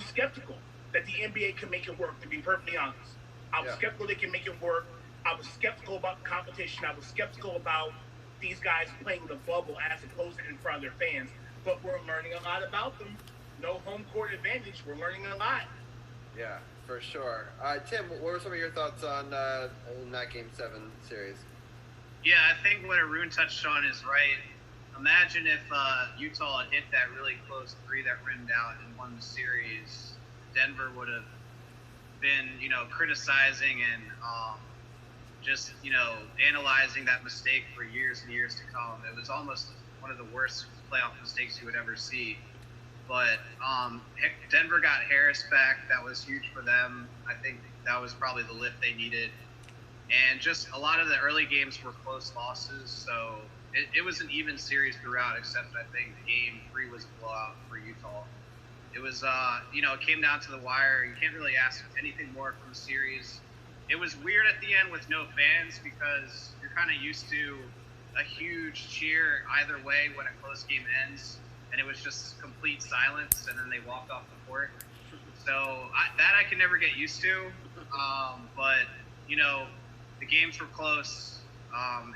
skeptical that the NBA could make it work, to be perfectly honest. I was skeptical they can make it work. I was skeptical about the competition. I was skeptical about these guys playing the bubble as opposed to in front of their fans. But we're learning a lot about them. No home court advantage. We're learning a lot. Yeah, for sure. Tim, what were some of your thoughts on in that Game 7 series? Yeah, I think what Arun touched on is right. Imagine if Utah had hit that really close three that rimmed out and won the series. Denver would have been, criticizing and just, analyzing that mistake for years and years to come. It was almost one of the worst playoff mistakes you would ever see. But Denver got Harris back. That was huge for them. I think that was probably the lift they needed. And just a lot of the early games were close losses, so it was an even series throughout, except I think Game 3 was a blowout for Utah. It was, it came down to the wire. You can't really ask anything more from the series. It was weird at the end with no fans because you're kind of used to a huge cheer either way when a close game ends, and it was just complete silence, and then they walked off the court. So I can never get used to, but, the games were close.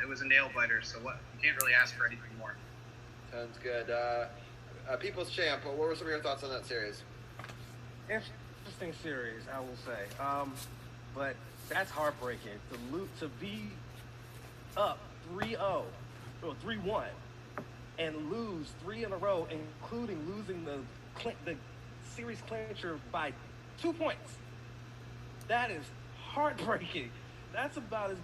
It was a nail-biter, so you can't really ask for anything more. Sounds good. People's Champ, what were some of your thoughts on that series? Interesting series, I will say. But that's heartbreaking. To be up 3-0, or 3-1, and lose 3 in a row, including losing the series clincher by 2 points. That is heartbreaking. That's about as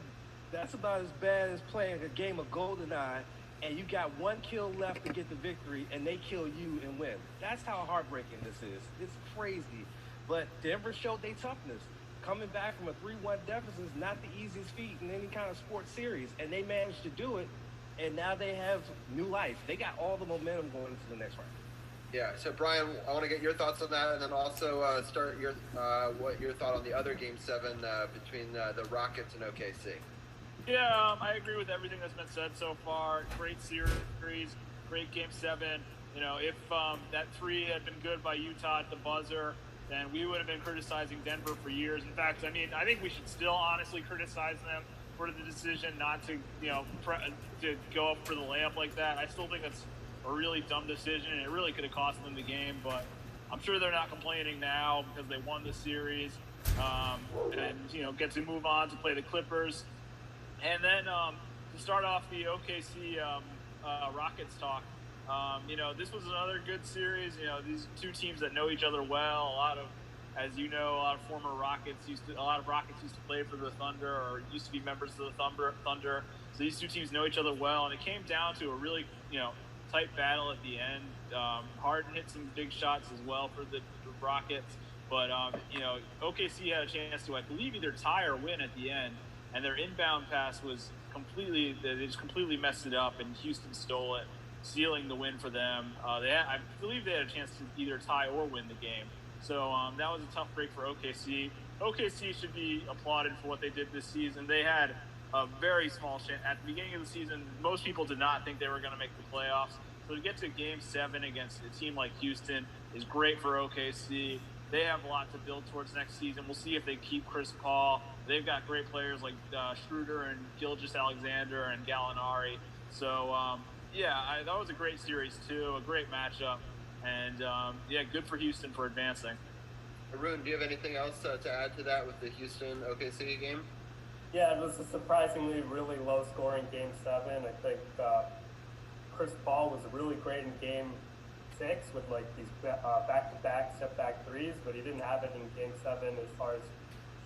bad as playing a game of GoldenEye and you got 1 kill left to get the victory, and they kill you and win. That's how heartbreaking this is. It's crazy. But Denver showed their toughness. Coming back from a 3-1 deficit is not the easiest feat in any kind of sports series, and they managed to do it, and now they have new life. They got all the momentum going into the next round. Yeah, so Brian, I want to get your thoughts on that, and then also start your thought on the other Game 7 between the Rockets and OKC. Yeah, I agree with everything that's been said so far. Great series. great Game 7. You know, if that three had been good by Utah at the buzzer, then we would have been criticizing Denver for years. In fact, I mean, I think we should still honestly criticize them for the decision not to, to go up for the layup like that. I still think that's a really dumb decision, and it really could have cost them the game. But I'm sure they're not complaining now because they won the series, and get to move on to play the Clippers. And then to start off the OKC Rockets talk, this was another good series. These two teams that know each other well. A lot of former Rockets used to play for the Thunder or used to be members of the Thunder. So these two teams know each other well, and it came down to a really, tight battle at the end. Harden hit some big shots as well for the Rockets, but OKC had a chance to, I believe, either tie or win at the end, and their inbound pass was they just completely messed it up, and Houston stole it, sealing the win for them. I believe they had a chance to either tie or win the game. So that was a tough break for OKC. OKC should be applauded for what they did this season. They had a very small chance. At the beginning of the season, most people did not think they were going to make the playoffs. So to get to Game 7 against a team like Houston is great for OKC. They have a lot to build towards next season. We'll see if they keep Chris Paul. They've got great players like Schroeder and Gilgeous-Alexander and Gallinari. So, that was a great series, too, a great matchup. And, good for Houston for advancing. Arun, do you have anything else to add to that with the Houston OKC game? Yeah, it was a surprisingly really low-scoring Game 7. I think Chris Paul was really great in Game 6 with these back-to-back step-back threes, but he didn't have it in Game 7 as far as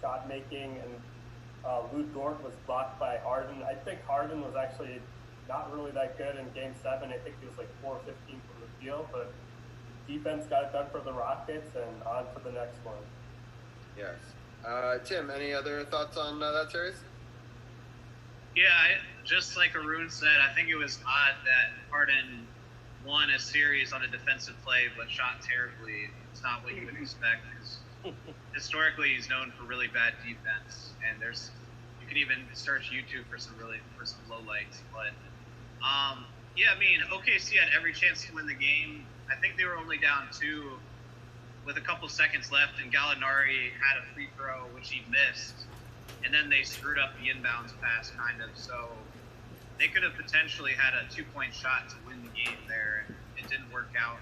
shot making. And Lou Dort was blocked by Harden. I think Harden was actually not really that good in Game 7. I think he was 4-15 from the field, but defense got it done for the Rockets, and on to the next one. Yes. Tim, any other thoughts on that series? Yeah, just like Arun said, I think it was odd that Harden won a series on a defensive play but shot terribly. It's not what you would expect because historically he's known for really bad defense, and you can even search YouTube for some lowlights. But OKC had every chance to win the game. I think they were only down 2 with a couple seconds left, and Gallinari had a free throw which he missed, and then they screwed up the inbounds pass kind of. So they could have potentially had a 2-point shot to win the game there, and it didn't work out.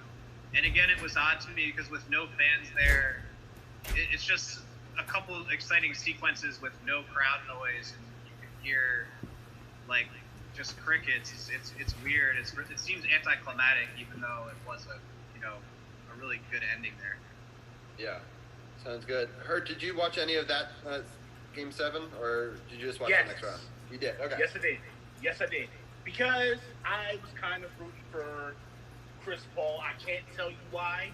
And again, it was odd to me because with no fans there, it's just a couple exciting sequences with no crowd noise, and you can hear just crickets. It's weird. It seems anticlimactic, even though it was a really good ending there. Yeah, sounds good. Hurt, did you watch any of that Game 7, or did you just watch the next round? You did. Okay. Yes, I did. Because I was kind of rooting for Chris Paul. I can't tell you why.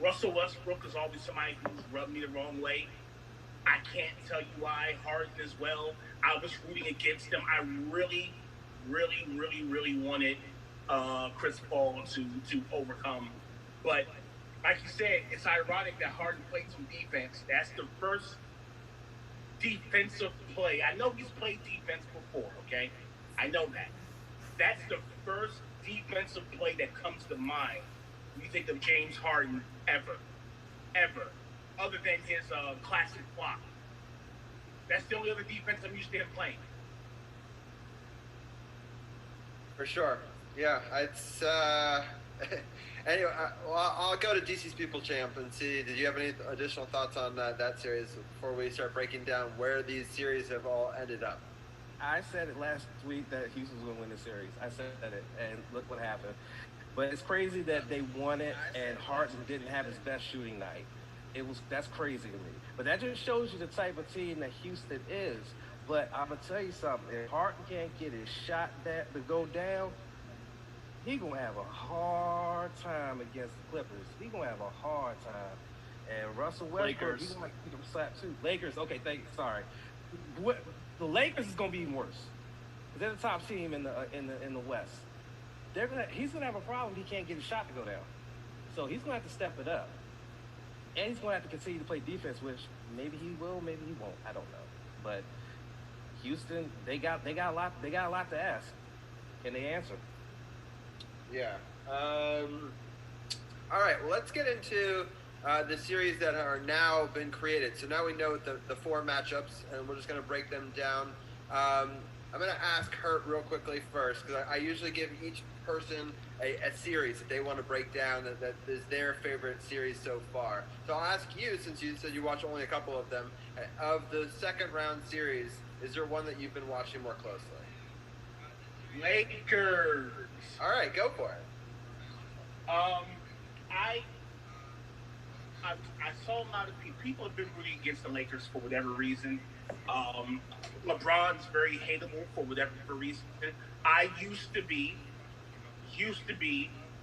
Russell Westbrook is always somebody who's rubbed me the wrong way. I can't tell you why. Harden as well. I was rooting against them. I really, really, really, really wanted Chris Paul to overcome. But like you said, it's ironic that Harden played some defense. That's the first defensive play. I know he's played defense before, okay? I know that. That's the first defensive play that comes to mind when you think of James Harden ever, other than his classic block. That's the only other defense I'm used to him playing. For sure. Yeah, it's anyway. I'll go to DC's People Champ and see. Did you have any additional thoughts on that series before we start breaking down where these series have all ended up? I said it last week that Houston was going to win the series. I said it, and look what happened. But it's crazy that they won it, and Harden didn't have his best shooting night. That's crazy to me. But that just shows you the type of team that Houston is. But I'm going to tell you something. If Harden can't get his shot to go down, he's going to have a hard time against the Clippers. He's going to have a hard time. And Russell Westbrook, he's going to get a slap too. Lakers, okay, sorry. The Lakers is going to be even worse. They're the top team in the West. He's going to have a problem. He can't get his shot to go down. So he's going to have to step it up. And he's going to have to continue to play defense, which maybe he will, maybe he won't. I don't know. But Houston, they got a lot to ask. Can they answer? Yeah. All right. Well, let's get into the series that are now been created. So now we know the 4 matchups, and we're just going to break them down. I'm going to ask Hurt real quickly first, because I usually give each person a series that they want to break down that is their favorite series so far. So I'll ask you, since you said you watch only a couple of them, of the second round series, is there one that you've been watching more closely? Lakers. All right, go for it. I saw a lot of people have been rooting against the Lakers for whatever reason. LeBron's very hateable for whatever reason. I used to be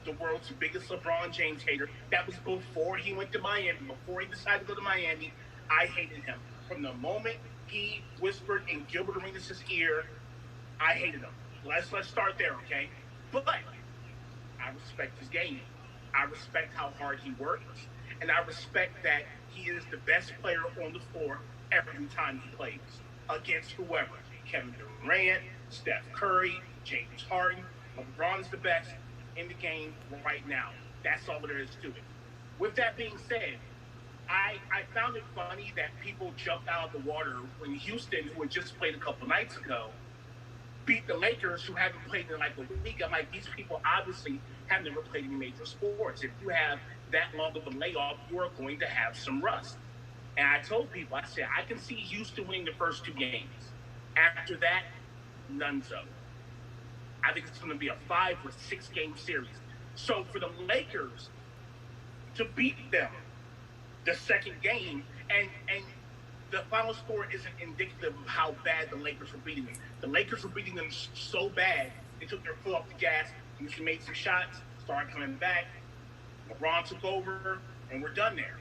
the world's biggest LeBron James hater. That was before he went to Miami. Before he decided to go to Miami, I hated him. From the moment he whispered in Gilbert Arenas' ear, I hated him. Let's start there, okay? But I respect his game. I respect how hard he works, and I respect that he is the best player on the floor every time he plays against whoever. Kevin Durant, Steph Curry, James Harden. LeBron is the best in the game right now. That's all there is to it. With that being said, I found it funny that people jumped out of the water when Houston, who had just played a couple nights ago, beat the Lakers, who haven't played in like a week. I'm like, these people obviously have never played any major sports. If you have that long of a layoff, you are going to have some rust. And I told people, I said, I can see Houston winning the first 2 games. After that, none so. I think it's going to be a 5 or 6 game series. So for the Lakers to beat them the second game, and the final score isn't indicative of how bad the Lakers were beating them. The Lakers were beating them so bad, they took their foot off the gas, Houston made some shots, started coming back, LeBron took over, and we're done there.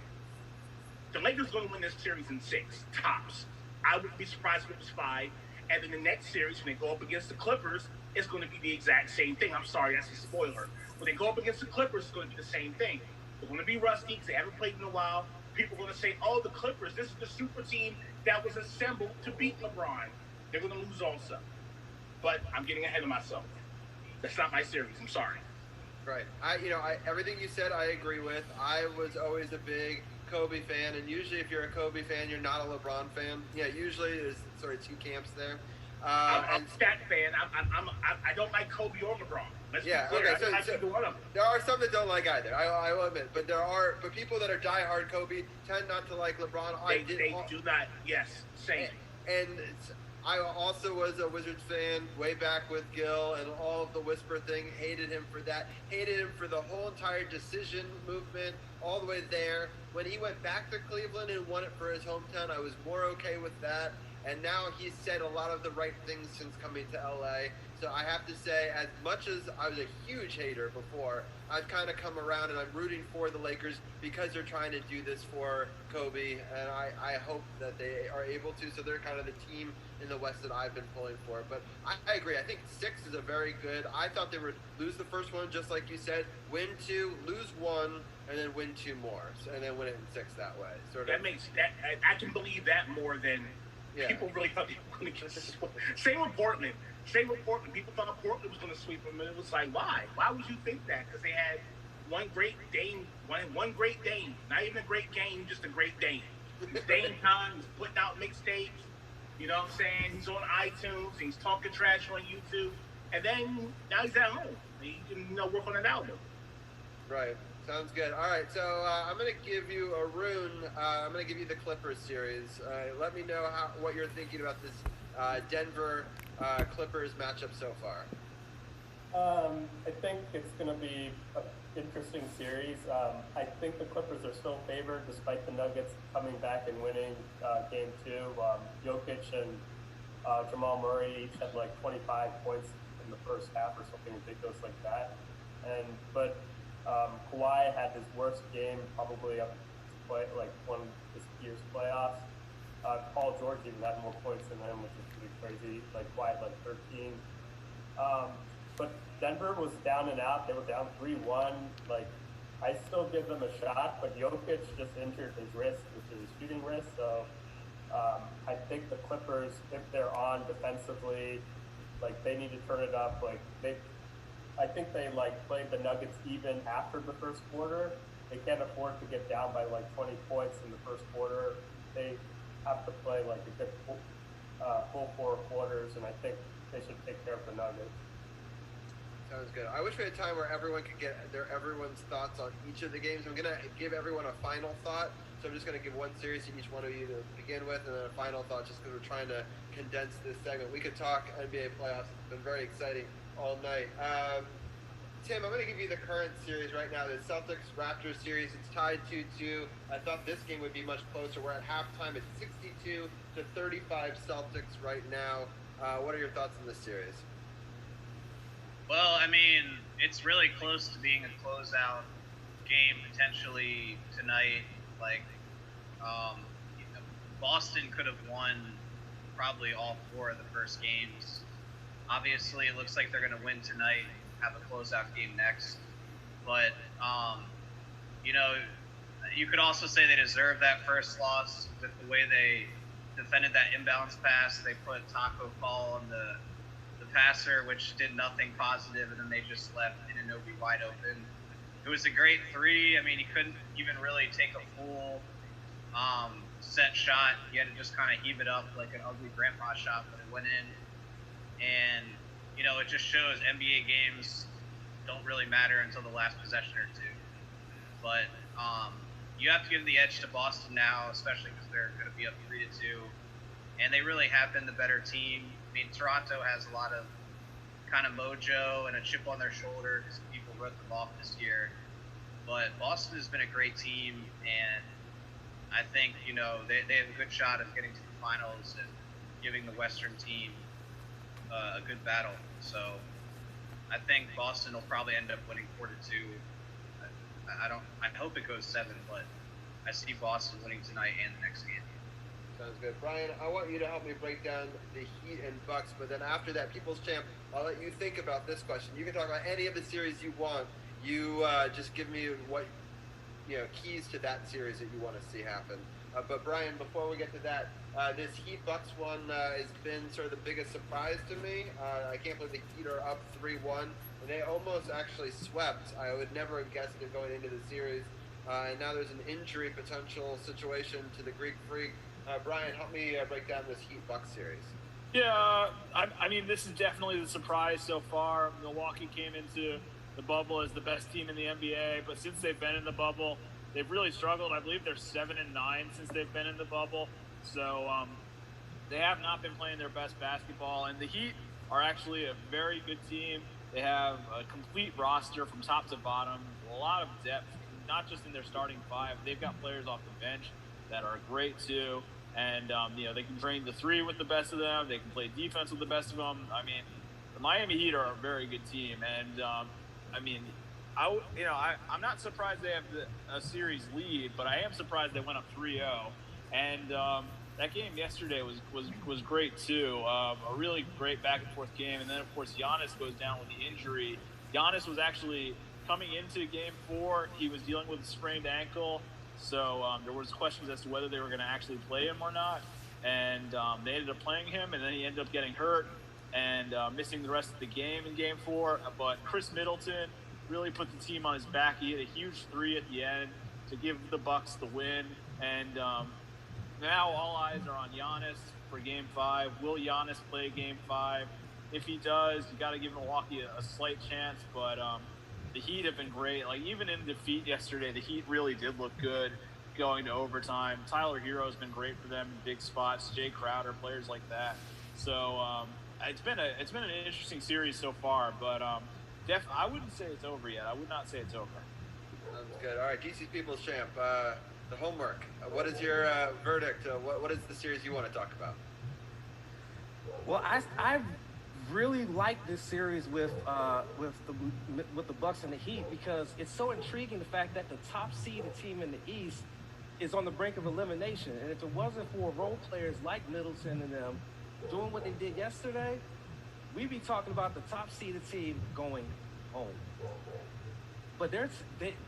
The Lakers are going to win this series in 6, tops. I wouldn't be surprised if it was 5. And then the next series, when they go up against the Clippers, it's going to be the exact same thing. I'm sorry, that's a spoiler. When they go up against the Clippers, it's going to be the same thing. They're going to be rusty because they haven't played in a while. People are going to say, oh, the Clippers, this is the super team that was assembled to beat LeBron. They're going to lose also. But I'm getting ahead of myself. That's not my series. I'm sorry. Right. Everything you said, I agree with. I was always a big Kobe fan, and usually if you're a Kobe fan, you're not a LeBron fan. Yeah, usually there's sort of 2 camps there. I'm a stat fan. I don't like Kobe or LeBron. Let's be clear. Okay. I like either one of them. There are some that don't like either. I will admit, but but people that are diehard Kobe tend not to like LeBron. They do not. Yes, same. And I also was a Wizards fan way back with Gil and all of the whisper thing. Hated him for that. Hated him for the whole entire decision movement all the way there. When he went back to Cleveland and won it for his hometown, I was more okay with that. And now he's said a lot of the right things since coming to LA. So I have to say, as much as I was a huge hater before, I've kind of come around and I'm rooting for the Lakers because they're trying to do this for Kobe. And I hope that they are able to. So they're kind of the team in the West that I've been pulling for. But I agree. I think 6 is a very good. I thought they would lose the first one, just like you said, win 2, lose 1, and then win 2 more. So, and then win it in 6 that way. That makes that. I can believe that more than. Yeah. People really thought they were going to get this. Same with Portland. People thought Portland was going to sweep them, and it was like, why? Why would you think that? Because they had one great Dame, not even a great game, just a great Dame. Dame time, he's putting out mixtapes. You know what I'm saying? He's on iTunes. He's talking trash on YouTube, and then now he's at home. He can work on an album. Right. Sounds good. All right, so I'm going to give you Arun. I'm going to give you the Clippers series. Let me know what you're thinking about this Denver Clippers matchup so far. I think it's going to be an interesting series. I think the Clippers are still favored despite the Nuggets coming back and winning Game 2. Jokic and Jamal Murray each had like 25 points in the first half or something ridiculous like that. But Kawhi had his worst game probably up to one of this year's playoffs. Paul George even had more points than him, which is pretty crazy. Kawhi had 13. But Denver was down and out. They were down 3-1. I still give them a shot, but Jokic just injured his wrist, which is his shooting wrist. So I think the Clippers, if they're on defensively, Like they need to turn it up. I think they played the Nuggets even after the first quarter. They can't afford to get down by 20 points in the first quarter. They have to play a good full 4 quarters, and I think they should take care of the Nuggets. Sounds good. I wish we had time where everyone could get everyone's thoughts on each of the games. I'm gonna give everyone a final thought, so I'm just gonna give one series to each one of you to begin with, and then a final thought, just because we're trying to condense this segment. We could talk NBA playoffs. It's been very exciting all night. Tim, I'm going to give you the current series right now, the Celtics-Raptors series. It's tied 2-2. I thought this game would be much closer. We're at halftime. It's 62-35 Celtics right now. What are your thoughts on this series? Well, I mean, it's really close to being a closeout game potentially tonight. Boston could have won probably all 4 of the first games. Obviously, it looks like they're going to win tonight, have a closeout game next. But, you could also say they deserve that first loss with the way they defended that imbalance pass. They put Taco Fall on the passer, which did nothing positive, and then they just left Anunoby wide open. It was a great 3. I mean, he couldn't even really take a full set shot. He had to just kind of heave it up like an ugly grandpa shot, but it went in. And, it just shows NBA games don't really matter until the last possession or two. But you have to give the edge to Boston now, especially because they're going to be up 3-2. And they really have been the better team. I mean, Toronto has a lot of kind of mojo and a chip on their shoulder because people wrote them off this year. But Boston has been a great team, and I think, they have a good shot of getting to the finals and giving the Western team a good battle. So I think Boston will probably end up winning 4-2. I hope it goes 7, but I see Boston winning tonight and the next game. Sounds good. Brian, I want you to help me break down the Heat and Bucks, but then after that, People's Champ, I'll let you think about this question. You can talk about any of the series you want. You just give me what, keys to that series that you want to see happen. But Brian, before we get to that, this Heat Bucks one has been sort of the biggest surprise to me. I can't believe the Heat are up 3-1, and they almost actually swept. I would never have guessed it going into the series. And now there's an injury potential situation to the Greek Freak. Brian, help me break down this Heat Bucks series. Yeah, I mean, this is definitely the surprise so far. Milwaukee came into the bubble as the best team in the NBA, but since they've been in the bubble, they've really struggled. I believe they're 7-9 since they've been in the bubble. So they have not been playing their best basketball. And the Heat are actually a very good team. They have a complete roster from top to bottom, a lot of depth, not just in their starting 5. They've got players off the bench that are great too. And, they can drain the 3 with the best of them. They can play defense with the best of them. I mean, the Miami Heat are a very good team. And, I'm not surprised they have a series lead, but I am surprised they went up 3-0. And that game yesterday was great too. A really great back and forth game. And then of course Giannis goes down with the injury. Giannis was actually coming into Game 4. He was dealing with a sprained ankle, so there was questions as to whether they were going to actually play him or not. And they ended up playing him, and then he ended up getting hurt and missing the rest of the game in Game 4. But Chris Middleton really put the team on his back. He hit a huge 3 at the end to give the Bucks the win. And now all eyes are on Giannis for Game 5. Will Giannis play Game 5? If he does, you got to give Milwaukee a slight chance. But the Heat have been great. Like, even in defeat yesterday, the Heat really did look good going to overtime. Tyler Hero's been great for them in big spots. Jay Crowder, players like that. So it's been an interesting series so far. But I wouldn't say it's over yet. I would not say it's over. Sounds good. All right, DC's People's Champ. The homework. What is your verdict? What is the series you want to talk about? Well, I really like this series with the Bucks and the Heat because it's so intriguing, the fact that the top seeded team in the East is on the brink of elimination. And if it wasn't for role players like Middleton and them doing what they did yesterday, we'd be talking about the top seeded team going home. But they're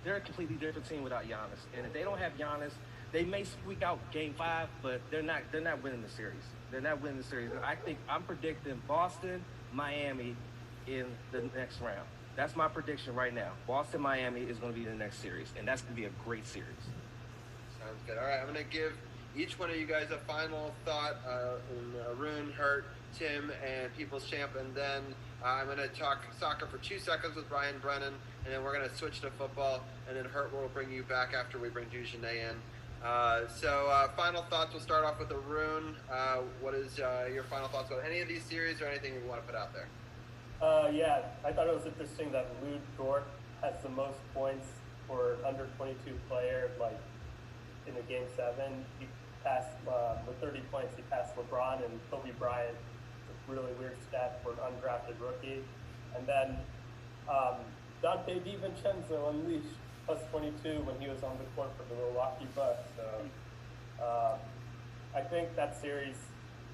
a completely different team without Giannis. And if they don't have Giannis, They may squeak out Game 5, but they're not winning the series. They're not winning the series. I'm predicting Boston, Miami in the next round. That's my prediction right now. Boston, Miami is going to be the next series, and that's going to be a great series. Sounds good. All right, I'm going to give each one of you guys a final thought. Arun, Hurt, Tim, and People's Champ, and then I'm going to talk soccer for 2 seconds with Brian Brennan, and then we're going to switch to football, and then Hurt will bring you back after we bring Dujane in. Final thoughts. We'll start off with Arun. What is your final thoughts about any of these series or anything you want to put out there? Yeah, I thought it was interesting that Lou Dort has the most points for under 22 player, like in the Game 7. He passed, with 30 points, he passed LeBron and Kobe Bryant. It's a really weird stat for an undrafted rookie. And then Dante DiVincenzo unleashed plus 22 when he was on the court for the Milwaukee Bucks. So I think that series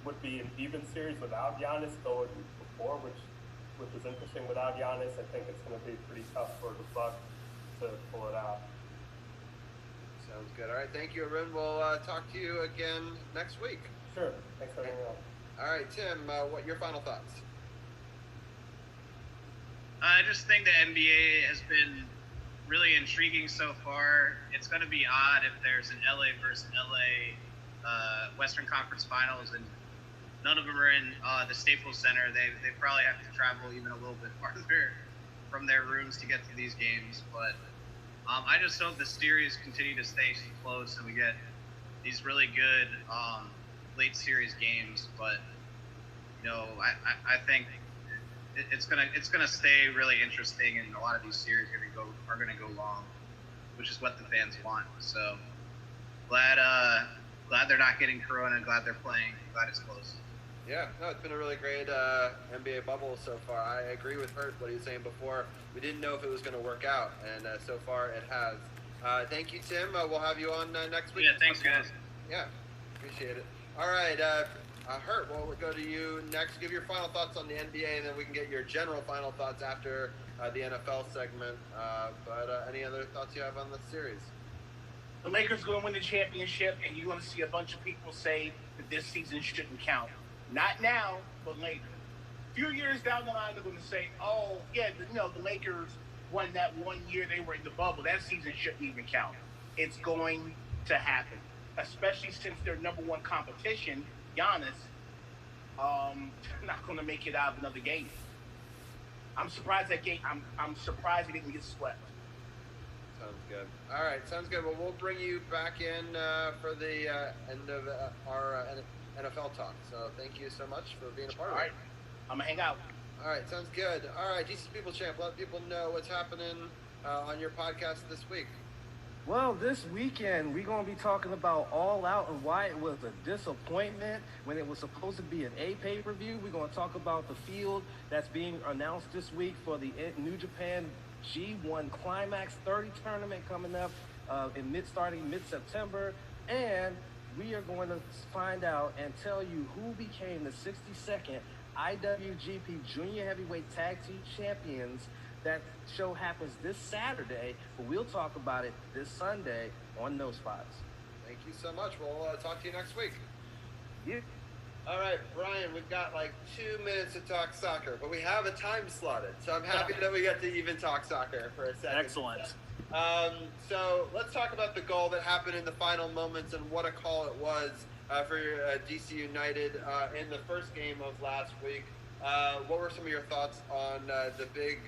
would be an even series without Giannis going before, which is interesting. Without Giannis, I think it's going to be pretty tough for the Bucks to pull it out. Sounds good. All right, thank you, Arun. We'll talk to you again next week. Sure. Thanks for having me on. All right, Tim, what your final thoughts? I just think the NBA has been really intriguing so far. It's going to be odd if there's an LA versus LA Western Conference Finals and none of them are in the Staples Center. They probably have to travel even a little bit farther from their rooms to get to these games. But I just hope the series continue to stay close and we get these really good late series games. But I think it's gonna stay really interesting, and a lot of these series are gonna go long, which is what the fans want. So glad they're not getting Corona. Glad they're playing. Glad it's close. Yeah, no, it's been a really great NBA bubble so far. I agree with Hurt, what he was saying before. We didn't know if it was going to work out, and so far it has. Thank you, Tim. We'll have you on next week. Yeah, thanks, guys. Yeah, appreciate it. All right, Hurt, we'll go to you next. Give your final thoughts on the NBA, and then we can get your general final thoughts after the NFL segment. But any other thoughts you have on the series? The Lakers are going to win the championship, and you're going to see a bunch of people say that this season shouldn't count. Not now, but later. A few years down the line, they're going to say, oh, yeah, the Lakers won that 1 year they were in the bubble. That season shouldn't even count. It's going to happen, especially since their number one competition, Giannis, not going to make it out of another game. I'm surprised I'm surprised he didn't get swept. Sounds good. All right, sounds good. Well, we'll bring you back in for the end of our NFL talk. So thank you so much for being a part of it. All right, I'm going to hang out. All right, sounds good. All right, DC People Champ, let people know what's happening on your podcast this week. Well, this weekend, we're going to be talking about All Out and why it was a disappointment when it was supposed to be an A pay-per-view. We're going to talk about the field that's being announced this week for the New Japan G1 Climax 30 tournament coming up starting mid-September. And we are going to find out and tell you who became the 62nd IWGP Junior Heavyweight Tag Team Champions. That show happens this Saturday, but we'll talk about it this Sunday on No Spots. Thank you so much. We'll talk to you next week. Yeah. All right, Brian, we've got like 2 minutes to talk soccer, but we have a time slotted, so I'm happy that we get to even talk soccer for a second. Excellent. So let's talk about the goal that happened in the final moments and what a call it was for DC United in the first game of last week. What were some of your thoughts on the big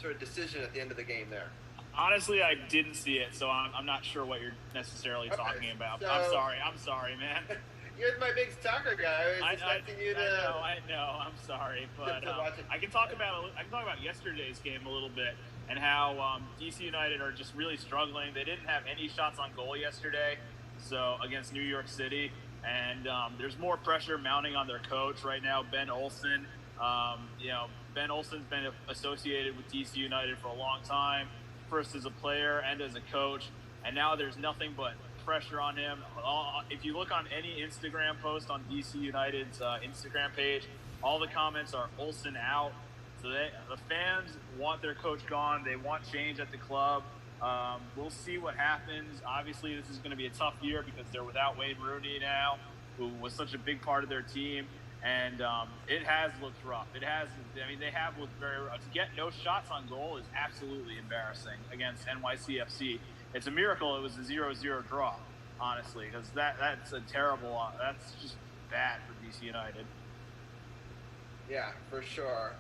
sort of decision at the end of the game there? Honestly, I didn't see it, so I'm not sure what you're necessarily talking about. So, I'm sorry, man. You're my big soccer guy. I was expecting you to. I know. I'm sorry, but I can talk about yesterday's game a little bit and how DC United are just really struggling. They didn't have any shots on goal yesterday, so against New York City, and there's more pressure mounting on their coach right now, Ben Olsen. Ben Olsen's been associated with DC United for a long time, first as a player and as a coach, and now there's nothing but pressure on him. If you look on any Instagram post on DC United's Instagram page, all the comments are Olsen out. So the fans want their coach gone. They want change at the club. We'll see what happens. Obviously, this is going to be a tough year because they're without Wayne Rooney now, who was such a big part of their team. And it has looked rough. It has. I mean, they have looked very rough. To get no shots on goal is absolutely embarrassing against NYCFC. It's a miracle it was a 0-0 draw, honestly, because that's a terrible. That's just bad for DC United. Yeah, for sure.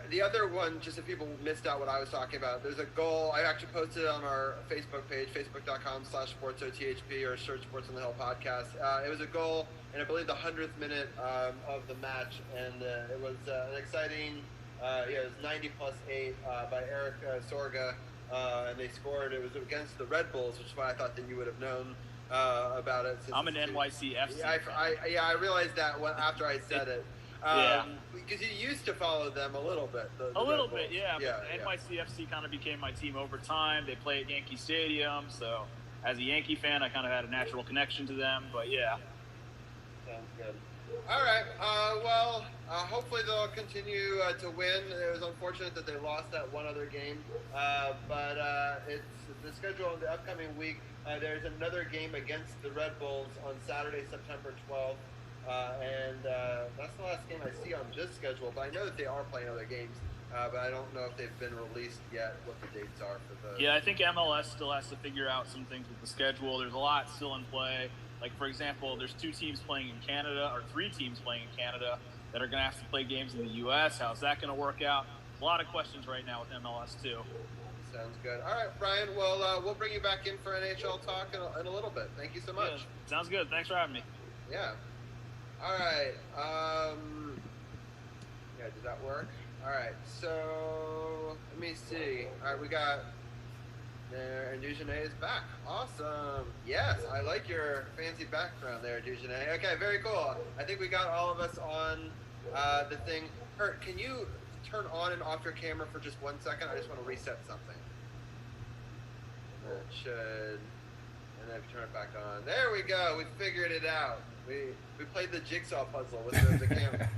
The other one, just if people missed out what I was talking about, there's a goal. I actually posted it on our Facebook page, facebook.com/SportsOTHP, or search Sports on the Hill podcast. It was a goal in, I believe, the 100th minute of the match, and it was an exciting, it was 90+8 by Eric Sorga, and they scored. It was against the Red Bulls, which is why I thought that you would have known about it. I'm an NYCFC fan. I realized that after I said it. Because you used to follow them a little bit. A little bit, yeah. NYCFC kind of became my team over time. They play at Yankee Stadium, so as a Yankee fan, I kind of had a natural connection to them. But yeah. Sounds good. All right. Hopefully they'll continue to win. It was unfortunate that they lost that one other game, but it's the schedule in the upcoming week. There's another game against the Red Bulls on Saturday, September 12th. That's the last game I see on this schedule, but I know that they are playing other games, but I don't know if they've been released yet, what the dates are for those. Yeah, I think MLS still has to figure out some things with the schedule. There's a lot still in play. Like, for example, there's 2 teams playing in Canada, or 3 teams playing in Canada, that are going to have to play games in the U.S. How's that going to work out? A lot of questions right now with MLS, too. Sounds good. All right, Brian, well, we'll bring you back in for NHL talk in a little bit. Thank you so much. Yeah, sounds good. Thanks for having me. Yeah. All right. Did that work? All right. So let me see. All right, we got there, and Dugenet is back. Awesome. Yes, I like your fancy background there, Dugenet. Okay, very cool. I think we got all of us on the thing. Hurt, can you turn on and off your camera for just 1 second? I just want to reset something. And it should. And then turn it back on. There we go. We figured it out. We played the jigsaw puzzle with the camera.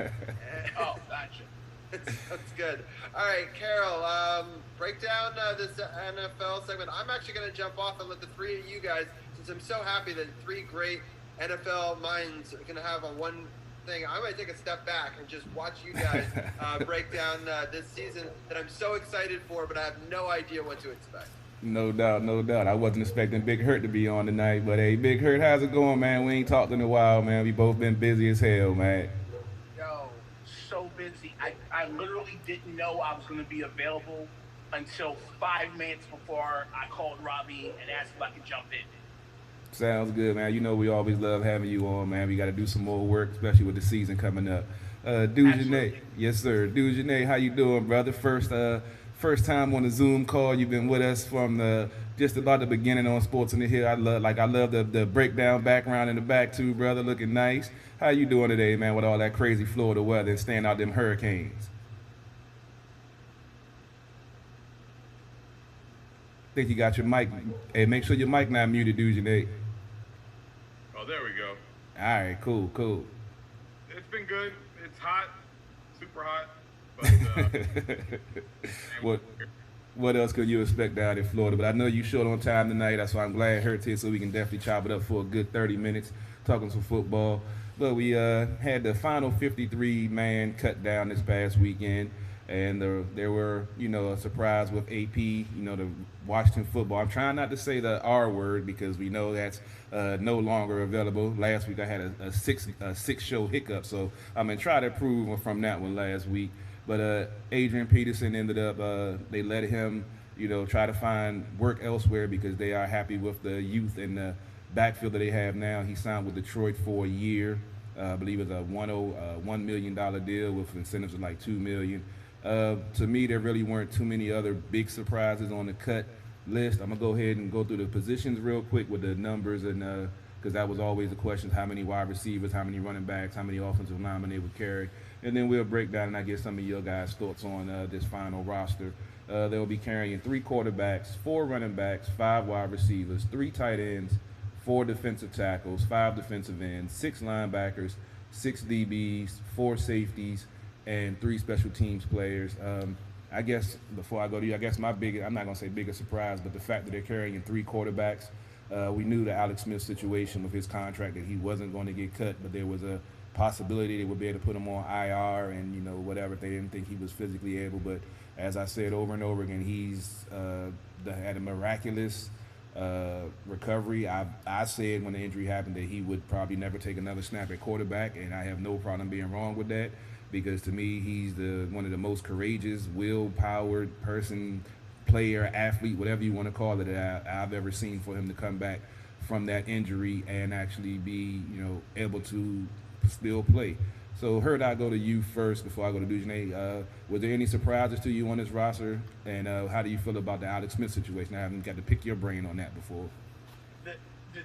Oh, gotcha. That's good. All right, Carol, break down this NFL segment. I'm actually going to jump off and let the 3 of you guys, since I'm so happy that 3 great NFL minds are going to have on one thing, I'm going to take a step back and just watch you guys break down this season that I'm so excited for, but I have no idea what to expect. No doubt, no doubt. I wasn't expecting Big Hurt to be on tonight, but hey, Big Hurt, how's it going, man? We ain't talked in a while, man. We both been busy as hell, man. Yo, so busy. I literally didn't know I was going to be available until 5 minutes before I called Robbie and asked if I could jump in. Sounds good, man. You know we always love having you on, man. We got to do some more work, especially with the season coming up. Dugenet, yes, sir. Dugenet, how you doing, brother? First time on the Zoom call. You've been with us from just about the beginning on Sports on the Hill. I love the breakdown background in the back too, brother. Looking nice. How you doing today, man, with all that crazy Florida weather and staying out them hurricanes? Think you got your mic. Hey, make sure your mic not muted, Dugenet. Oh, there we go. All right, cool. It's been good. It's hot, super hot. But what else could you expect out in Florida? But I know you short on time tonight. That's why I'm glad Hurt's here, so we can definitely chop it up for a good 30 minutes talking some football. But we had the final 53-man cut down this past weekend, and there were, a surprise with AP, the Washington football. I'm trying not to say the R word because we know that's no longer available. Last week I had a six-show hiccup, so I'm going to try to improve from that one last week. But Adrian Peterson ended up, they let him, try to find work elsewhere because they are happy with the youth and the backfield that they have now. He signed with Detroit for a year. I believe it's a $1 million deal with incentives of like $2 million. To me, there really weren't too many other big surprises on the cut list. I'm going to go ahead and go through the positions real quick with the numbers, and because that was always the question, how many wide receivers, how many running backs, how many offensive linemen they would carry. And then we'll break down and I get some of your guys' thoughts on this final roster. They'll be carrying 3 quarterbacks, 4 running backs, 5 wide receivers, 3 tight ends, 4 defensive tackles, 5 defensive ends, 6 linebackers, 6 DBs, 4 safeties, and 3 special teams players. I guess before I go to you, I guess my biggest, I'm not going to say biggest surprise, but the fact that they're carrying three quarterbacks. We knew the Alex Smith situation with his contract that he wasn't going to get cut, but there was a possibility they would be able to put him on IR and, whatever, if they didn't think he was physically able. But as I said over and over again, he's had a miraculous recovery. I said when the injury happened that he would probably never take another snap at quarterback, and I have no problem being wrong with that because to me he's one of the most courageous, will-powered person, player, athlete, whatever you want to call it, that I've ever seen for him to come back from that injury and actually be able to still play. So, Hurt, I'll go to you first before I go to Dujane. Was there any surprises to you on this roster? And how do you feel about the Alex Smith situation? I haven't got to pick your brain on that before. The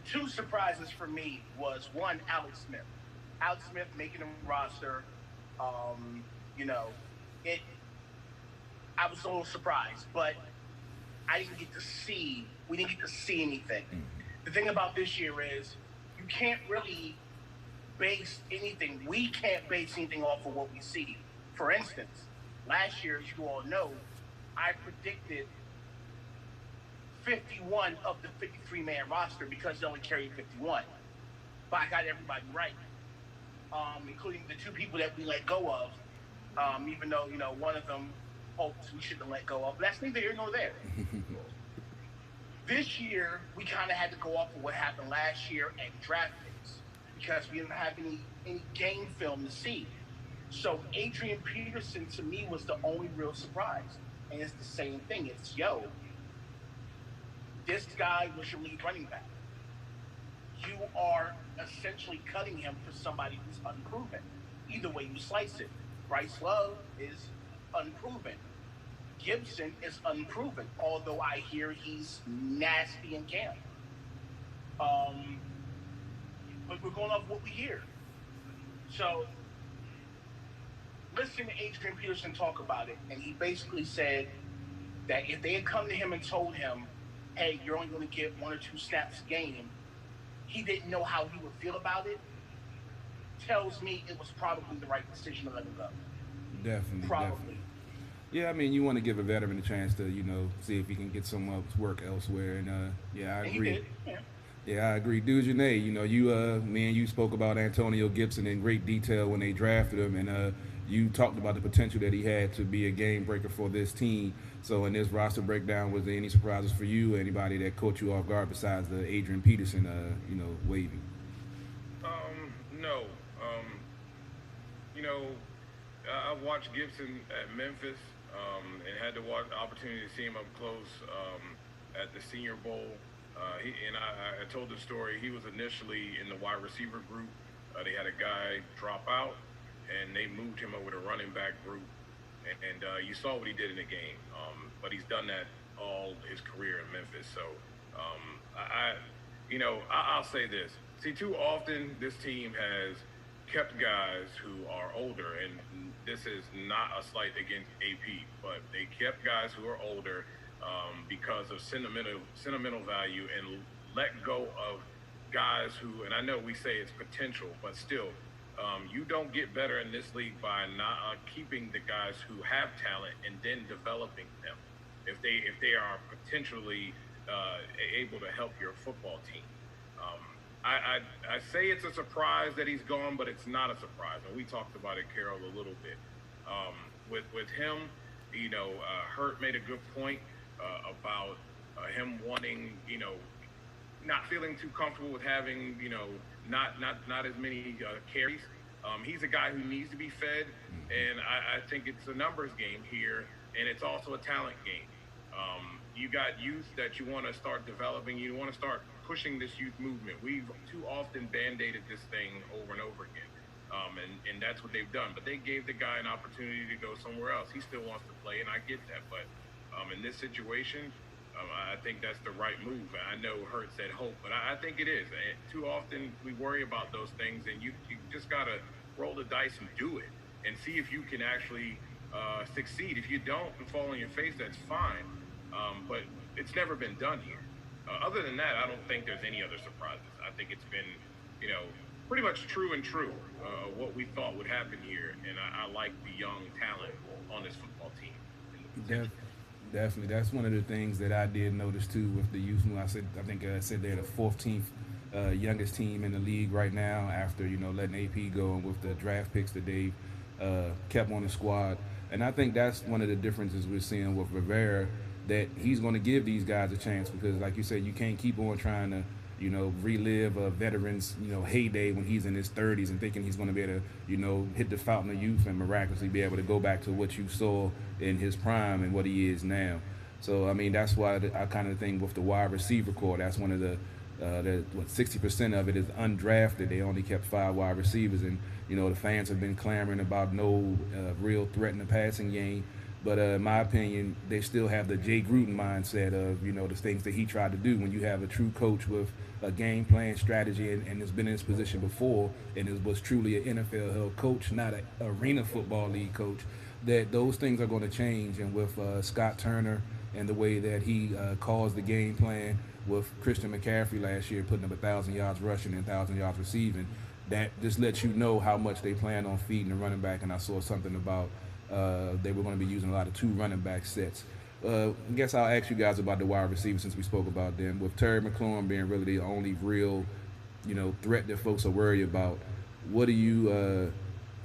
two surprises for me was one, Alex Smith. Alex Smith making a roster. You know, I was a little surprised, but we didn't get to see anything. Mm-hmm. The thing about this year is you can't really base anything. We can't base anything off of what we see. For instance, last year, as you all know, I predicted 51 of the 53-man roster because they only carried 51. But I got everybody right, including the two people that we let go of, even though, one of them hopes we shouldn't have let go of. But that's neither here nor there. This year, we kind of had to go off of what happened last year at draft picks because we didn't have any game film to see. So Adrian Peterson, to me, was the only real surprise. And it's the same thing. It's, this guy was your lead running back. You are essentially cutting him for somebody who's unproven. Either way you slice it. Bryce Love is unproven. Gibson is unproven, although I hear he's nasty in camp. But we're going off what we hear. So, listen to Adrian Peterson talk about it, and he basically said that if they had come to him and told him, hey, you're only going to get 1 or 2 snaps a game, he didn't know how he would feel about it. Tells me it was probably the right decision to let him go. Definitely. Probably. Yeah, I mean, you want to give a veteran a chance to, see if he can get some work elsewhere. And, yeah, I agree. He did. Yeah. Yeah, I agree. Dujane, me and you spoke about Antonio Gibson in great detail when they drafted him, and you talked about the potential that he had to be a game breaker for this team. So in this roster breakdown, was there any surprises for you? Anybody that caught you off guard besides the Adrian Peterson, waving? No. I watched Gibson at Memphis and had the opportunity to see him up close at the Senior Bowl. I told the story. He was initially in the wide receiver group. They had a guy drop out, and they moved him over to running back group. And you saw what he did in the game. But he's done that all his career in Memphis. So I'll say this. See, too often this team has kept guys who are older, and this is not a slight against AP, but they kept guys who are older because of sentimental value and let go of guys who, and I know we say it's potential, but still, you don't get better in this league by not keeping the guys who have talent and then developing them if they are potentially able to help your football team. I say it's a surprise that he's gone, but it's not a surprise. And we talked about it, Carol, a little bit. With him, Hurt made a good point about him wanting, not feeling too comfortable with having, not as many carries. He's a guy who needs to be fed, and I think it's a numbers game here, and it's also a talent game. You got youth that you want to start developing. You want to start pushing this youth movement. We've too often band-aided this thing over and over again, and that's what they've done. But they gave the guy an opportunity to go somewhere else. He still wants to play, and I get that. But in this situation, I think that's the right move. I know Hurt said hope, but I think it is. And too often we worry about those things, and you just got to roll the dice and do it and see if you can actually succeed. If you don't and fall on your face, that's fine. But it's never been done here. Other than that, I don't think there's any other surprises. I think it's been, pretty much true what we thought would happen here. And I like the young talent on this football team. Def, definitely, that's one of the things that I did notice too with the youth. I think I said they're the 14th youngest team in the league right now after letting AP go and with the draft picks that they kept on the squad. And I think that's one of the differences we're seeing with Rivera, that he's going to give these guys a chance because, like you said, you can't keep on trying to relive a veteran's, heyday when he's in his 30s and thinking he's going to be able to, hit the fountain of youth and miraculously be able to go back to what you saw in his prime and what he is now. So, I mean, that's why I kind of think with the wide receiver core, that's one of the 60% of it is undrafted. They only kept 5 wide receivers, and the fans have been clamoring about no real threat in the passing game. But in my opinion, they still have the Jay Gruden mindset of the things that he tried to do. When you have a true coach with a game plan strategy and has been in this position before and was truly an NFL head coach, not an arena football league coach, that those things are going to change. And with Scott Turner and the way that he calls the game plan, with Christian McCaffrey last year putting up 1,000 yards rushing and 1,000 yards receiving, that just lets you know how much they plan on feeding the running back. And I saw something about they were going to be using a lot of 2 running back sets. I guess I'll ask you guys about the wide receivers since we spoke about them. With Terry McLaurin being really the only real, threat that folks are worried about, what do you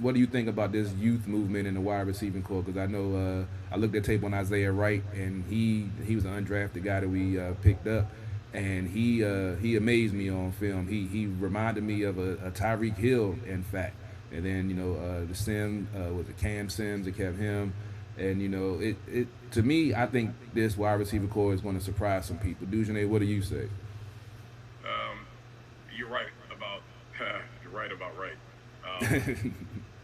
think about this youth movement in the wide receiving corps? Because I know I looked at tape on Isaiah Wright, and he was an undrafted guy that we picked up, and he amazed me on film. He reminded me of a Tyreek Hill, in fact. And then the was it Cam Sims that kept him, and it to me, I think this wide receiver core is going to surprise some people. Dujane, what do you say? You're right about right.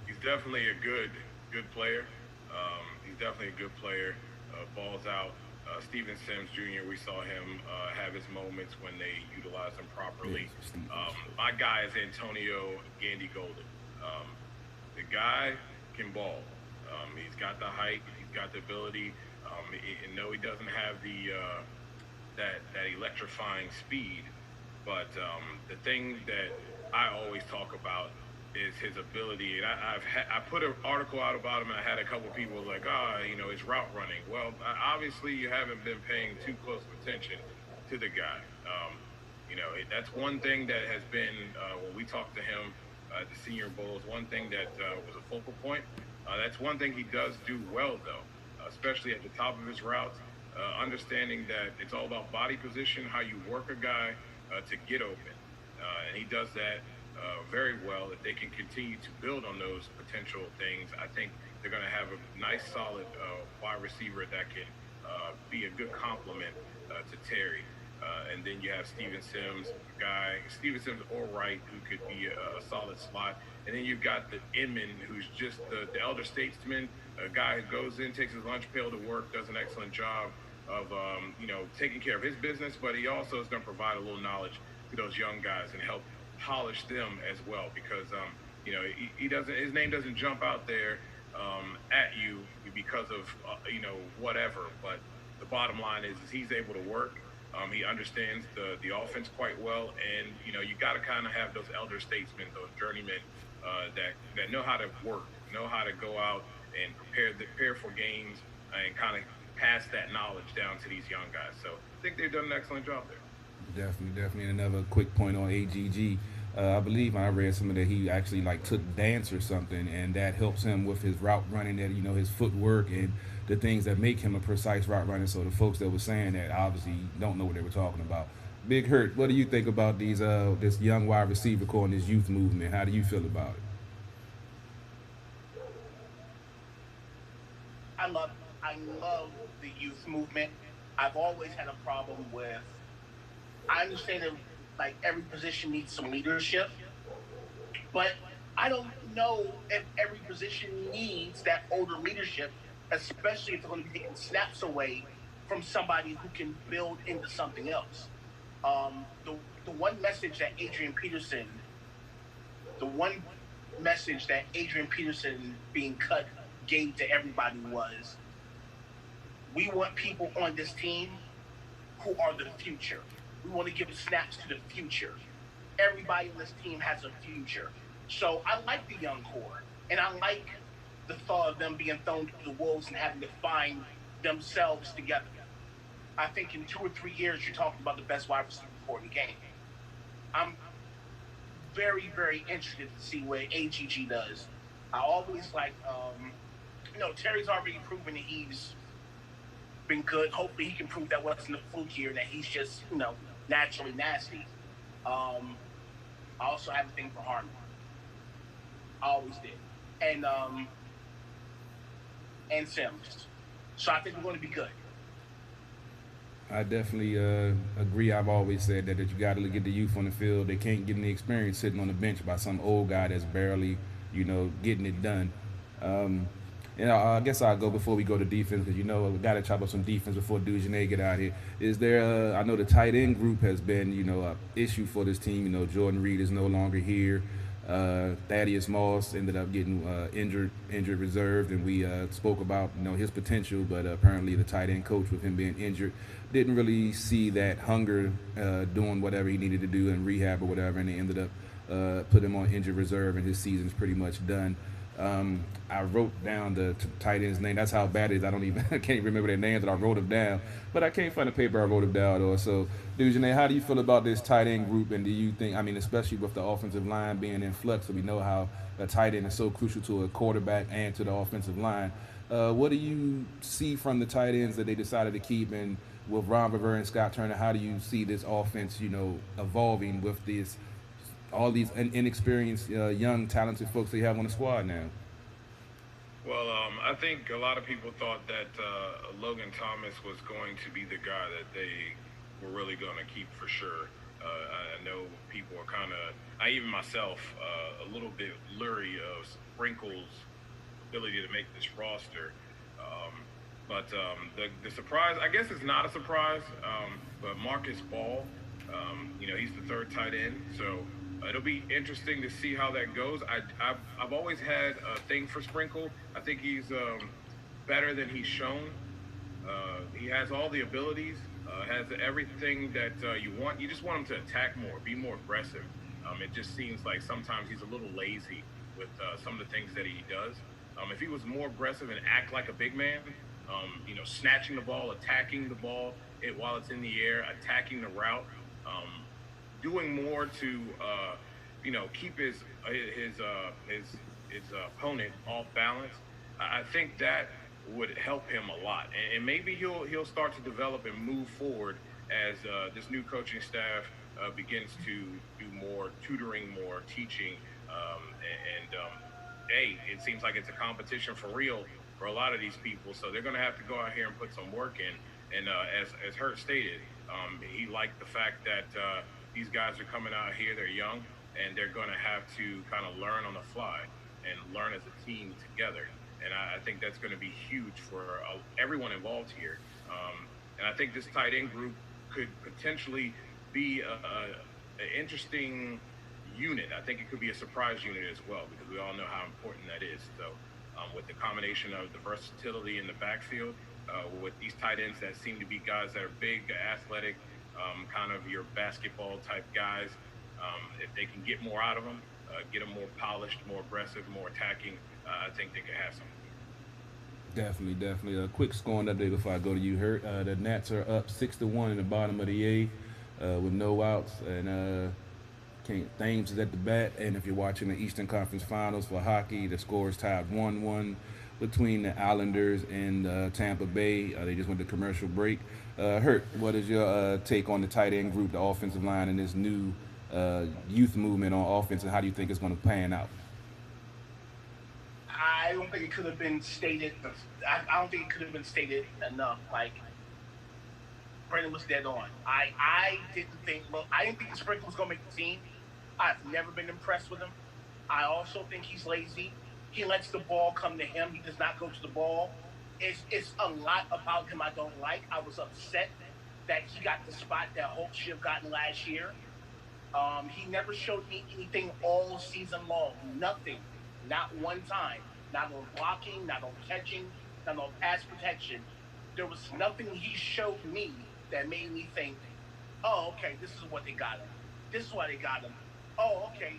He's definitely a good player. He's definitely a good player. Balls out. Steven Sims Jr. We saw him have his moments when they utilized him properly. My guy is Antonio Gandy Golden. The guy can ball. He's got the height. He's got the ability. And no, he doesn't have the that electrifying speed. But the thing that I always talk about is his ability. And I put an article out about him, and I had a couple of people like, his route running. Well, obviously you haven't been paying too close of attention to the guy. That's one thing that has been when we talked to him at the Senior Bowls. One thing that was a focal point. That's one thing he does do well, though, especially at the top of his routes. Understanding that it's all about body position, how you work a guy to get open, and he does that very well. If they can continue to build on those potential things, I think they're going to have a nice, solid wide receiver that can be a good complement to Terry. And then you have Steven Sims or Wright, who could be a solid slot. And then you've got the Inman, who's just the elder statesman, a guy who goes in, takes his lunch pail to work, does an excellent job of taking care of his business, but he also is going to provide a little knowledge to those young guys and help polish them as well, because he doesn't, his name doesn't jump out there at you because of whatever. But the bottom line is he's able to work. He understands the offense quite well, and you got to kind of have those elder statesmen, those journeymen that know how to work, know how to go out and prepare for games, and kind of pass that knowledge down to these young guys. So I think they've done an excellent job there. Definitely. And another quick point on AGG. I believe I read something that he actually took dance or something, and that helps him with his route running, that his footwork and the things that make him a precise route runner. So the folks that were saying that obviously don't know what they were talking about. Big Hurt, what do you think about these this young wide receiver core and this youth movement? How do you feel about it? I love the youth movement. I've always had a problem with. I understand that every position needs some leadership, but I don't know if every position needs that older leadership, especially if they're going to be taking snaps away from somebody who can build into something else. The one message that Adrian Peterson being cut gave to everybody was, we want people on this team who are the future. We want to give snaps to the future. Everybody on this team has a future. So I like the young core, and I like the thought of them being thrown to the wolves and having to find themselves together. I think in 2 or 3 years, you're talking about the best wide receiver core in the game. I'm very, very interested to see what AGG does. I always like, Terry's already proven that he's been good. Hopefully, he can prove that wasn't a fluke here, that he's just, naturally nasty. I also have a thing for Harmon. I always did. And Sims. So I think we're going to be good. I definitely agree. I've always said that you got to get the youth on the field. They can't get any experience sitting on the bench by some old guy that's barely, getting it done. Um, I guess I'll go before we go to defense because we got to chop up some defense before Dujanet get out here. Is there? I know the tight end group has been a issue for this team. Jordan Reed is no longer here. Thaddeus Moss ended up getting injured reserved, and we spoke about his potential, but apparently the tight end coach with him being injured didn't really see that hunger doing whatever he needed to do in rehab or whatever, and they ended up putting him on injured reserve, and his season's pretty much done. I wrote down the tight end's name. That's how bad it is. I can't remember their names, but I wrote them down. But I can't find the paper I wrote them down on. So, Dujanet, how do you feel about this tight end group? And do you think, especially with the offensive line being in flux, so we know how a tight end is so crucial to a quarterback and to the offensive line. What do you see from the tight ends that they decided to keep? And with Ron Rivera and Scott Turner, how do you see this offense, evolving with all these inexperienced, young, talented folks they have on the squad now? Well, I think a lot of people thought that Logan Thomas was going to be the guy that they were really going to keep for sure. I know people are even myself, a little bit leery of Sprinkle's ability to make this roster. But the surprise, I guess it's not a surprise, but Marcus Ball, he's the third tight end, so it'll be interesting to see how that goes. I've always had a thing for Sprinkle. I think he's better than he's shown. He has all the abilities, has everything that you want. You just want him to attack more, be more aggressive. It just seems like sometimes he's a little lazy with some of the things that he does. If he was more aggressive and act like a big man, snatching the ball, attacking the ball while it's in the air, attacking the route, doing more to keep his opponent off balance. I think that would help him a lot, and maybe he'll start to develop and move forward as this new coaching staff begins to do more tutoring, more teaching, it seems like it's a competition for real for a lot of these people, so they're going to have to go out here and put some work in. And as Hurt stated, he liked the fact that these guys are coming out here, they're young, and they're going to have to kind of learn on the fly and learn as a team together. And I think that's going to be huge for everyone involved here. And I think this tight end group could potentially be an interesting unit. I think it could be a surprise unit as well, because we all know how important that is. So with the combination of the versatility in the backfield, with these tight ends that seem to be guys that are big, athletic, kind of your basketball type guys, if they can get more out of them, get them more polished, more aggressive, more attacking, I think they could have something. Definitely. A quick scoring update before I go to you, Hurt. The Nats are up 6-1 in the bottom of the eighth with no outs, and Thames is at the bat. And if you're watching the Eastern Conference Finals for hockey, the score is tied 1-1 between the Islanders and Tampa Bay. They just went to commercial break. Hurt, what is your take on the tight end group, the offensive line, and this new youth movement on offense, and how do you think it's going to pan out? I don't think it could have been stated. I don't think it could have been stated enough. Like, Brendan was dead on. I didn't think Sprinkle was going to make the team. I've never been impressed with him. I also think he's lazy. He lets the ball come to him. He does not go to the ball. It's a lot about him I don't like. I was upset that he got the spot that Holt should have gotten last year. He never showed me anything all season long. Nothing. Not one time. Not on blocking, not on catching, not on pass protection. There was nothing he showed me that made me think, oh, okay, this is what they got him. This is why they got him. Oh, okay,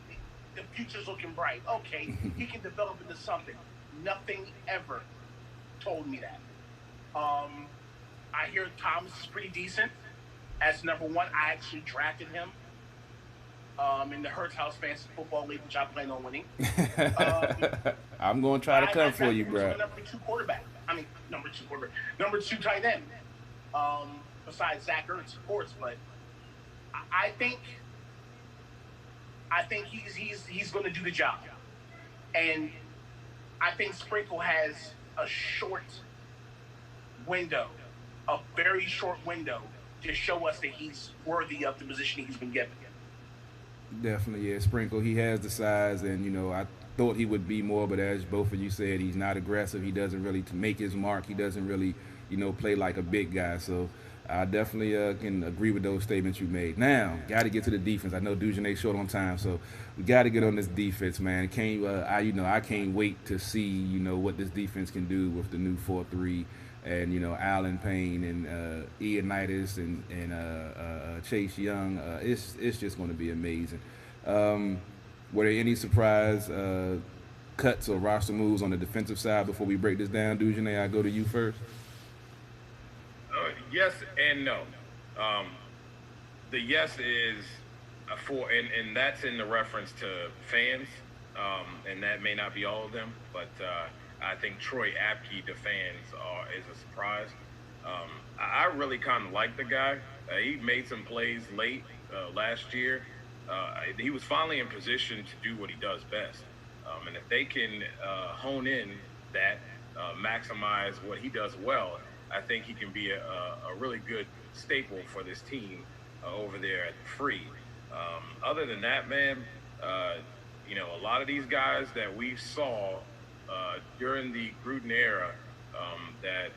the future's looking bright. Okay, he can develop into something. Nothing ever told me that. Um, I hear Thomas is pretty decent as number one. I actually drafted him in the Hertz House Fantasy Football League, which I plan on winning. Um, I'm gonna but try to come I for drafted you, him as bro. my number two quarterback. I mean, number two tight end. Besides Zach Ertz, of course, but I think he's going to do the job, and I think Sprinkle has a short window, a very short window to show us that he's worthy of the position he's been given. Definitely, yeah. Sprinkle, he has the size, and I thought he would be more, but as both of you said, he's not aggressive. He doesn't really to make his mark. He doesn't really, play like a big guy. So I definitely can agree with those statements you made. Now, got to get to the defense. I know Dujanay short on time, so we got to get on this defense, man. Can't I can't wait to see what this defense can do with the new 4-3. And Allen Payne and Ionitis and Chase Young, it's just going to be amazing. Were there any surprise cuts or roster moves on the defensive side before we break this down, Dujanay? I go to you first. Yes and no. Um, the yes is and that's in the reference to fans, and that may not be all of them, but I think Troy Apke to fans is a surprise. I really kind of like the guy. He made some plays late last year. He was finally in position to do what he does best, and if they can hone in that, maximize what he does well, I think he can be a really good staple for this team over there at the Free. Other than that, man, a lot of these guys that we saw during the Gruden era that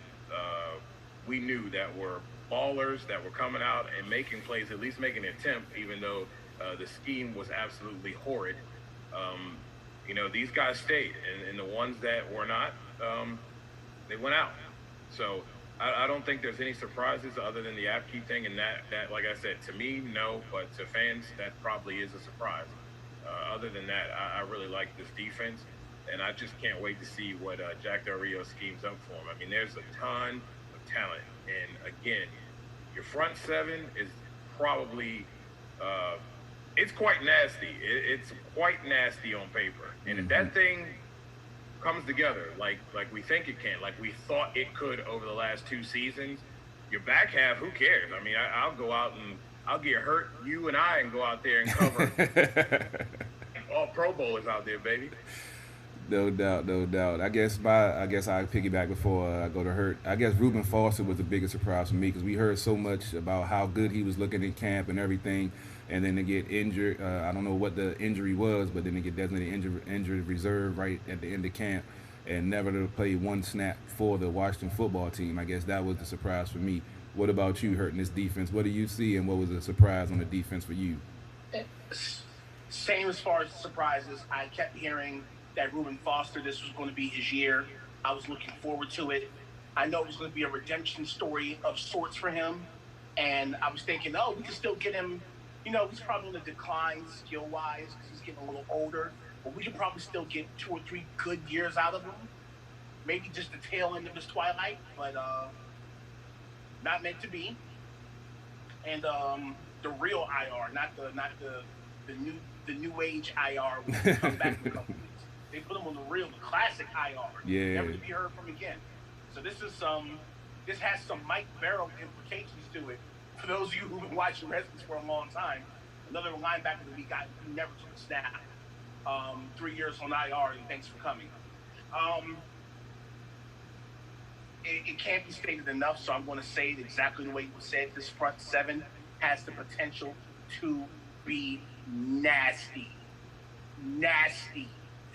we knew that were ballers that were coming out and making plays, at least making an attempt, even though the scheme was absolutely horrid. These guys stayed, and the ones that were not, they went out. So I don't think there's any surprises other than the Apke thing, and that like I said, to me, no, but to fans, that probably is a surprise. Other than that, I really like this defense, and I just can't wait to see what Jack Del Rio schemes up for him. I mean, there's a ton of talent, and again, your front seven is probably it's quite nasty. It's quite nasty on paper, and if that thing comes together like we think it can, like we thought it could over the last two seasons, your back half, who cares? I mean, I'll go out and I'll get hurt, you and I, and go out there and cover all Pro Bowlers out there, baby. No doubt, no doubt. I guess I piggyback before I go to Hurt. I guess Reuben Foster was the biggest surprise for me because we heard so much about how good he was looking in camp and everything, and then to get injured. I don't know what the injury was, but then to get designated injured reserve right at the end of camp, and never to play one snap for the Washington football team. I guess that was the surprise for me. What about you, Hurt, in this defense? What do you see, and what was the surprise on the defense for you? Same as far as surprises. I kept hearing that Reuben Foster, this was going to be his year. I was looking forward to it. I know it was going to be a redemption story of sorts for him. And I was thinking, we can still get him, he's probably on the decline skill-wise because he's getting a little older. But we can probably still get 2 or 3 good years out of him. Maybe just the tail end of his twilight, but not meant to be. And the real IR, not the new age IR, will come back in a couple weeks. They put him on the classic IR. Yeah. Never to be heard from again. So this has some Mike Barrow implications to it. For those of you who've been watching Redskins for a long time, another linebacker that we got who never took a snap. 3 years on IR, and thanks for coming. It can't be stated enough, so I'm going to say it exactly the way it was said. This front seven has the potential to be nasty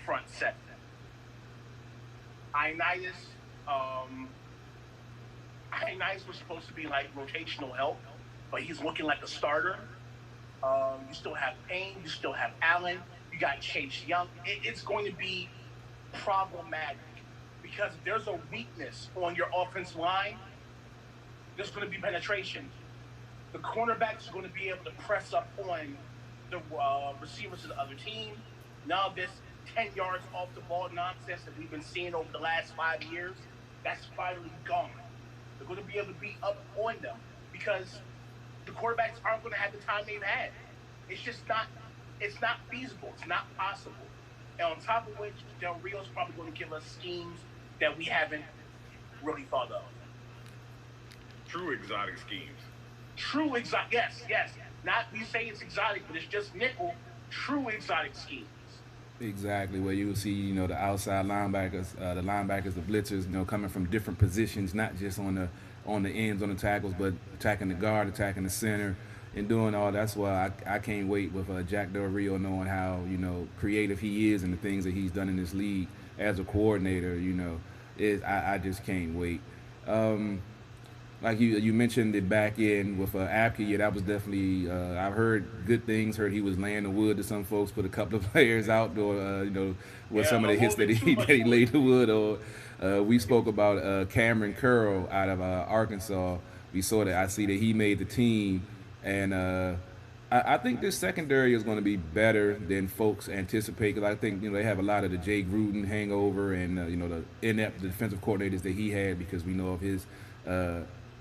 front seven. Ionitis was supposed to be like rotational help, but he's looking like a starter. You still have Payne, you still have Allen, you got Chase Young. It's going to be problematic because if there's a weakness on your offensive line, there's going to be penetration. The cornerbacks are going to be able to press up on the receivers of the other team. None of this 10 yards off the ball nonsense that we've been seeing over the last 5 years, that's finally gone. They're going to be able to be up on them because the quarterbacks aren't going to have the time they've had. It's just not. It's not feasible. It's not possible. And on top of which, Del Rio's probably going to give us schemes that we haven't really thought of. True exotic schemes. True exotic. Yes, yes. Not we say it's exotic, but it's just nickel. True exotic schemes. Exactly, where you will see, the outside linebackers, the blitzers, coming from different positions, not just on the ends, on the tackles, but attacking the guard, attacking the center, and doing all. That's why I can't wait with Jack Del Rio, knowing how creative he is and the things that he's done in this league as a coordinator. I just can't wait. Like you mentioned the back end with Apke, yeah, that was definitely. I've heard good things. Heard he was laying the wood to some folks, put a couple of players out, or with some of the hits that he laid the wood. Or we spoke about Cameron Curl out of Arkansas. We saw that. I see that he made the team, and I think this secondary is going to be better than folks anticipate. Because I think they have a lot of the Jay Gruden hangover, and the inept defensive coordinators that he had, because we know of his.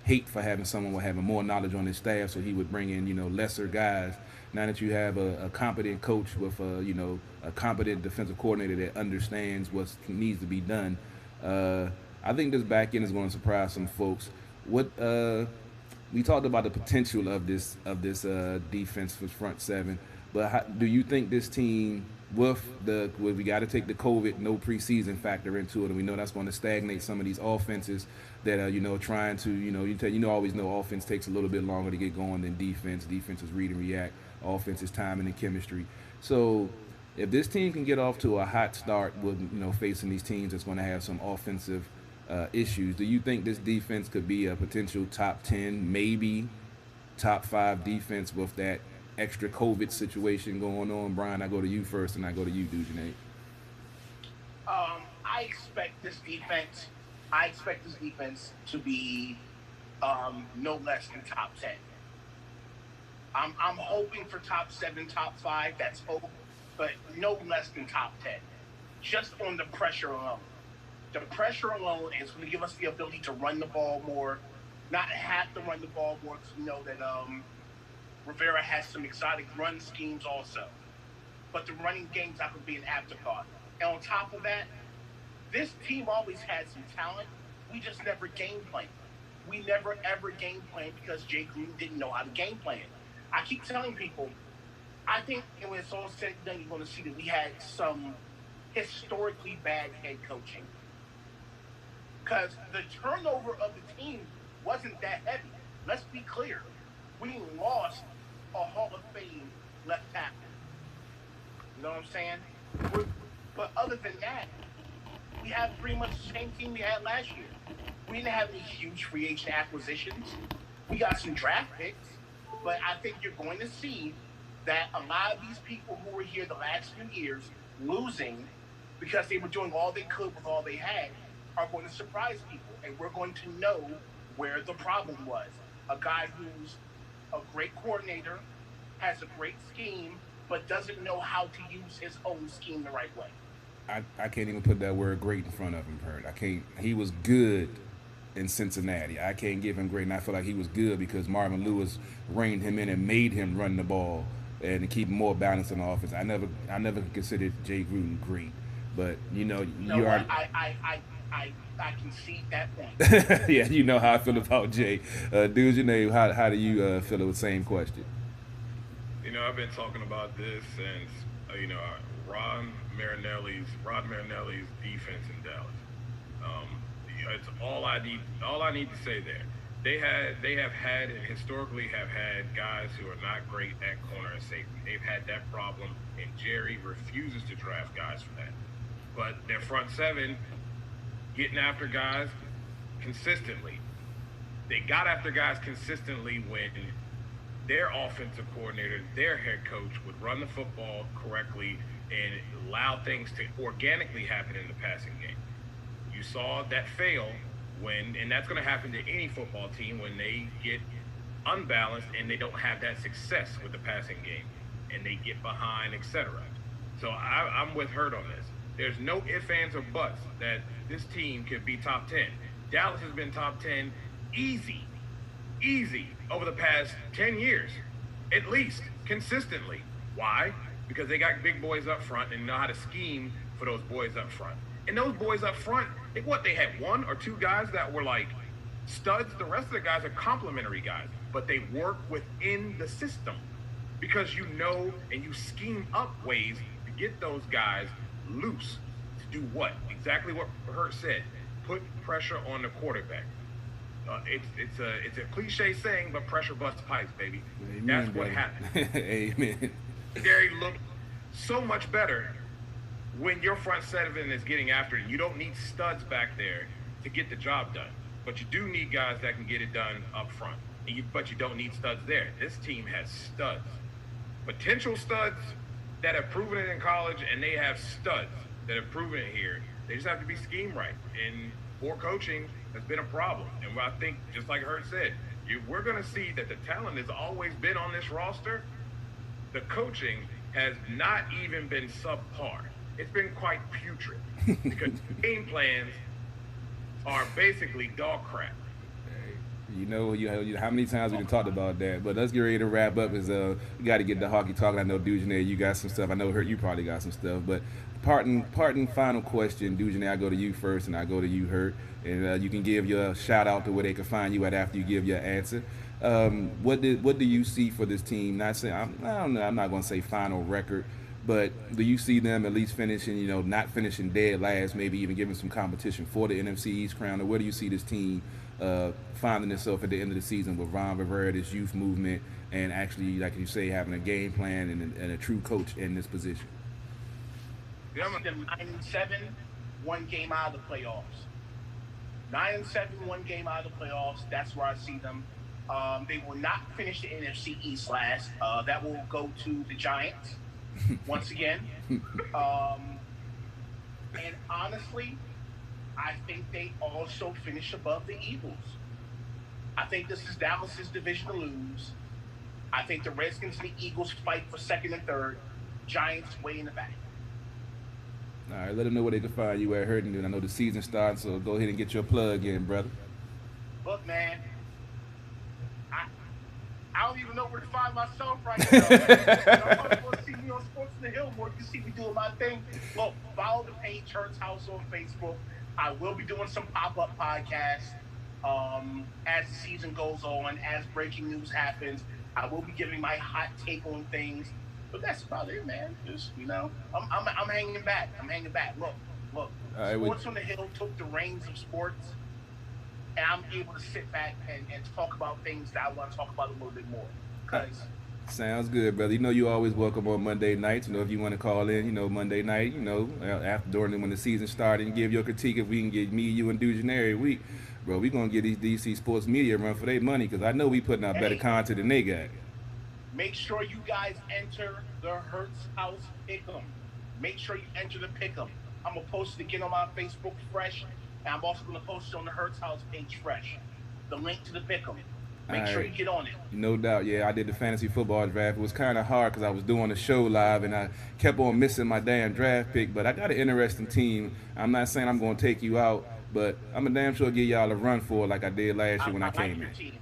Hate for having someone with having more knowledge on his staff, so he would bring in lesser guys. Now that you have a competent coach with a competent defensive coordinator that understands what needs to be done, I think this back end is going to surprise some folks. What we talked about the potential of this defense for front seven, but do you think this team with we got to take the COVID no preseason factor into it, and we know that's going to stagnate some of these offenses that are trying to always know offense takes a little bit longer to get going than defense. Defense is read and react. Offense is timing and chemistry. So if this team can get off to a hot start with facing these teams that's going to have some offensive issues, do you think this defense could be a potential top 10, maybe top 5 defense with that extra COVID situation going on? Brian, I go to you first, and I go to you, Dujanae. I expect this defense to be no less than top 10. I'm hoping for top 7, top 5. That's hope, but no less than top 10. Just on the pressure alone. The pressure alone is going to give us the ability to run the ball more, not have to run the ball more, because we know that Rivera has some exotic run schemes also. But the running game's not going to be an afterthought. And on top of that, this team always had some talent. We just never game planned. We never, ever game planned because Jay Gruden didn't know how to game plan. I keep telling people, I think when it's all said and done, you're going to see that we had some historically bad head coaching. Because the turnover of the team wasn't that heavy. Let's be clear. We lost a Hall of Fame left tackle. You know what I'm saying? But other than that, we have pretty much the same team we had last year. We didn't have any huge free agent acquisitions. We got some draft picks, but I think you're going to see that a lot of these people who were here the last few years losing because they were doing all they could with all they had are going to surprise people, and we're going to know where the problem was. A guy who's a great coordinator, has a great scheme, but doesn't know how to use his own scheme the right way. I can't even put that word great in front of him, Kurt. I can't. He was good in Cincinnati. I can't give him great, and I feel like he was good because Marvin Lewis reined him in and made him run the ball and to keep more balance in the offense. I never considered Jay Gruden great, but you are. I can see that point. Yeah, you know how I feel about Jay. Dude, your name. How do you feel with the same question? I've been talking about this since Rod Marinelli's defense in Dallas. It's all I need to say there. They have had and historically have had guys who are not great at corner and safety. They've had that problem, and Jerry refuses to draft guys for that. But their front seven, getting after guys consistently. They got after guys consistently when their offensive coordinator, their head coach would run the football correctly and allow things to organically happen in the passing game. You saw that fail and that's going to happen to any football team when they get unbalanced and they don't have that success with the passing game and they get behind, etc. So I'm with Hurt on this. There's no ifs, ands, or buts that this team could be top 10. Dallas has been top 10 easy over the past 10 years, at least consistently. Why? Because they got big boys up front and know how to scheme for those boys up front. And those boys up front, they had one or two guys that were like studs. The rest of the guys are complimentary guys, but they work within the system because you know and you scheme up ways to get those guys loose to do what? Exactly what Hurt said. Put pressure on the quarterback. It's a cliche saying, but pressure busts pipes, baby. Amen, That's what brother. happened. Amen. Gary looked so much better when your front seven is getting after it. You don't need studs back there to get the job done, but you do need guys that can get it done up front. But you don't need studs there. This team has studs, potential studs that have proven it in college, and they have studs that have proven it here. They just have to be schemed right, and poor coaching has been a problem. And I think, just like Hurt said, we're going to see that the talent has always been on this roster. The coaching has not even been subpar. It's been quite putrid because game plans are basically dog crap. You know how many times we can talk about that, but let's get ready to wrap up. We got to get the hockey talking. I know Dujanay, you got some stuff. I know Hurt, you probably got some stuff. But parting final question, Dujanay, I go to you first, and I go to you, Hurt, and you can give your shout out to where they can find you at after you give your answer. What do you see for this team? I don't know. I'm not going to say final record, but do you see them at least finishing? Not finishing dead last, maybe even giving some competition for the NFC East crown? Or where do you see this team finding itself at the end of the season with Ron Rivera, this youth movement, and actually, like you say, having a game plan and a true coach in this position? I see them 9-7, one game out of the playoffs. 9-7, one game out of the playoffs. That's where I see them. They will not finish the NFC East last. That will go to the Giants once again. And honestly, I think they also finish above the Eagles. I think this is Dallas's division to lose. I think the Redskins and the Eagles fight for second and third. Giants way in the back. All right, let them know where they can find you at, Hurt. And I know the season starts, so go ahead and get your plug in, brother. Look, man, I don't even know where to find myself right now. You want to see me on Sports on the Hill more. You can see me doing my thing. Look, follow the page, Hurt's House on Facebook. I will be doing some pop-up podcasts as the season goes on, as breaking news happens. I will be giving my hot take on things. But that's about it, man. Just, I'm hanging back. Look. Right, Sports on the Hill took the reins of sports, and I'm able to sit back and talk about things that I want to talk about a little bit more. Because sounds good, brother. You always welcome on Monday nights. If you want to call in, Monday night, when the season started, and give your critique. If we can get me, you, and Dujan every week, bro, we gonna get these DC sports media a run for their money, because I know we putting out better content than they got. Make sure you guys enter the Hurt's House Pick'em. Make sure you enter the Pick'em. I'm going to post it again on my Facebook fresh, and I'm also going to post it on the Hurt's House page fresh. The link to the Pick'em. Make sure you get on it. No doubt. Yeah, I did the fantasy football draft. It was kind of hard because I was doing the show live, and I kept on missing my damn draft pick, but I got an interesting team. I'm not saying I'm going to take you out, but I'm a damn sure give y'all a run for it like I did last year when I came in.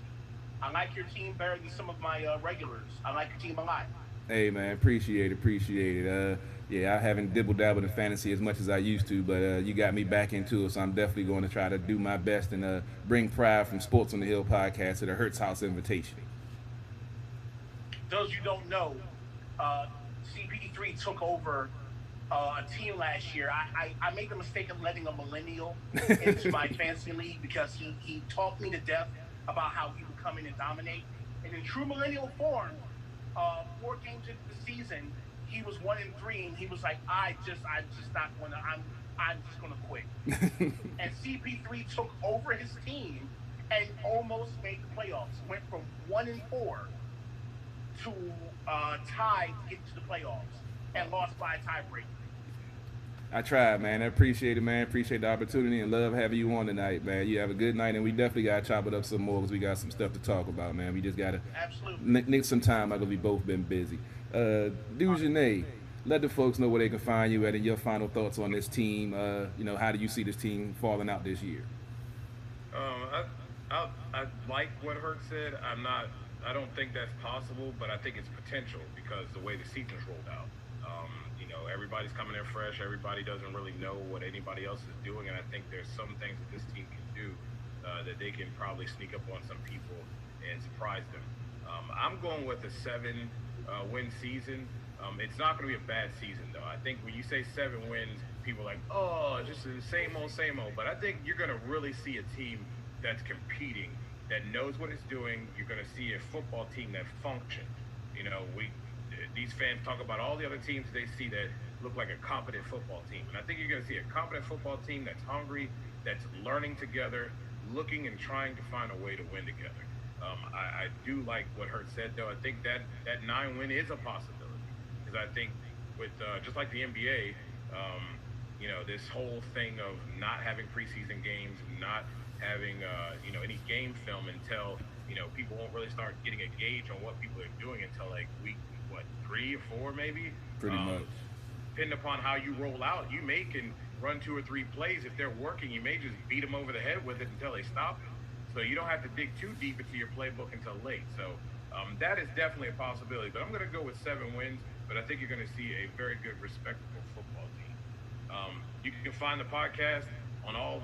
I like your team better than some of my regulars. I like your team a lot. Hey, man, appreciate it. Yeah, I haven't dibble-dabbled in fantasy as much as I used to, but you got me back into it, so I'm definitely going to try to do my best and bring pride from Sports on the Hill podcast to the Hurt's House invitation. Those you don't know, CP3 took over a team last year. I made the mistake of letting a millennial into my fantasy league because he talked me to death about how he would come in and dominate. And in true millennial form, 4 games into the season, he was 1-3, and he was like, I'm just gonna quit. And CP3 took over his team and almost made the playoffs. Went from 1-4 to tied to get to the playoffs and lost by a tiebreak. I tried, man. I appreciate it, man. Appreciate the opportunity and love having you on tonight, man. You have a good night, and we definitely got to chop it up some more because we got some stuff to talk about, man. We just got to nick some time out because we both been busy. Dujanay, let the folks know where they can find you at and your final thoughts on this team. How do you see this team falling out this year? I like what Hurt said. I don't think that's possible, but I think it's potential because the way the season's rolled out. Everybody's coming in fresh. Everybody doesn't really know what anybody else is doing, and I think there's some things that this team can do that they can probably sneak up on some people and surprise them. I'm going with a 7 win season. It's not going to be a bad season, though. I think when you say 7 wins, people are like, oh, it's just the same old, same old. But I think you're going to really see a team that's competing, that knows what it's doing. You're going to see a football team that functions. These fans talk about all the other teams they see that look like a competent football team. And I think you're going to see a competent football team that's hungry, that's learning together, looking and trying to find a way to win together. I do like what Hurt said, though. I think that 9 win is a possibility. Because I think with just like the NBA, this whole thing of not having preseason games, not having any game film until people won't really start getting a gauge on what people are doing until like week 3 or 4 maybe. Pretty much. Depending upon how you roll out, you may can run 2 or 3 plays. If they're working, you may just beat them over the head with it until they stop it. So you don't have to dig too deep into your playbook until late. So that is definitely a possibility. But I'm going to go with 7 wins. But I think you're going to see a very good, respectable football team. You can find the podcast on all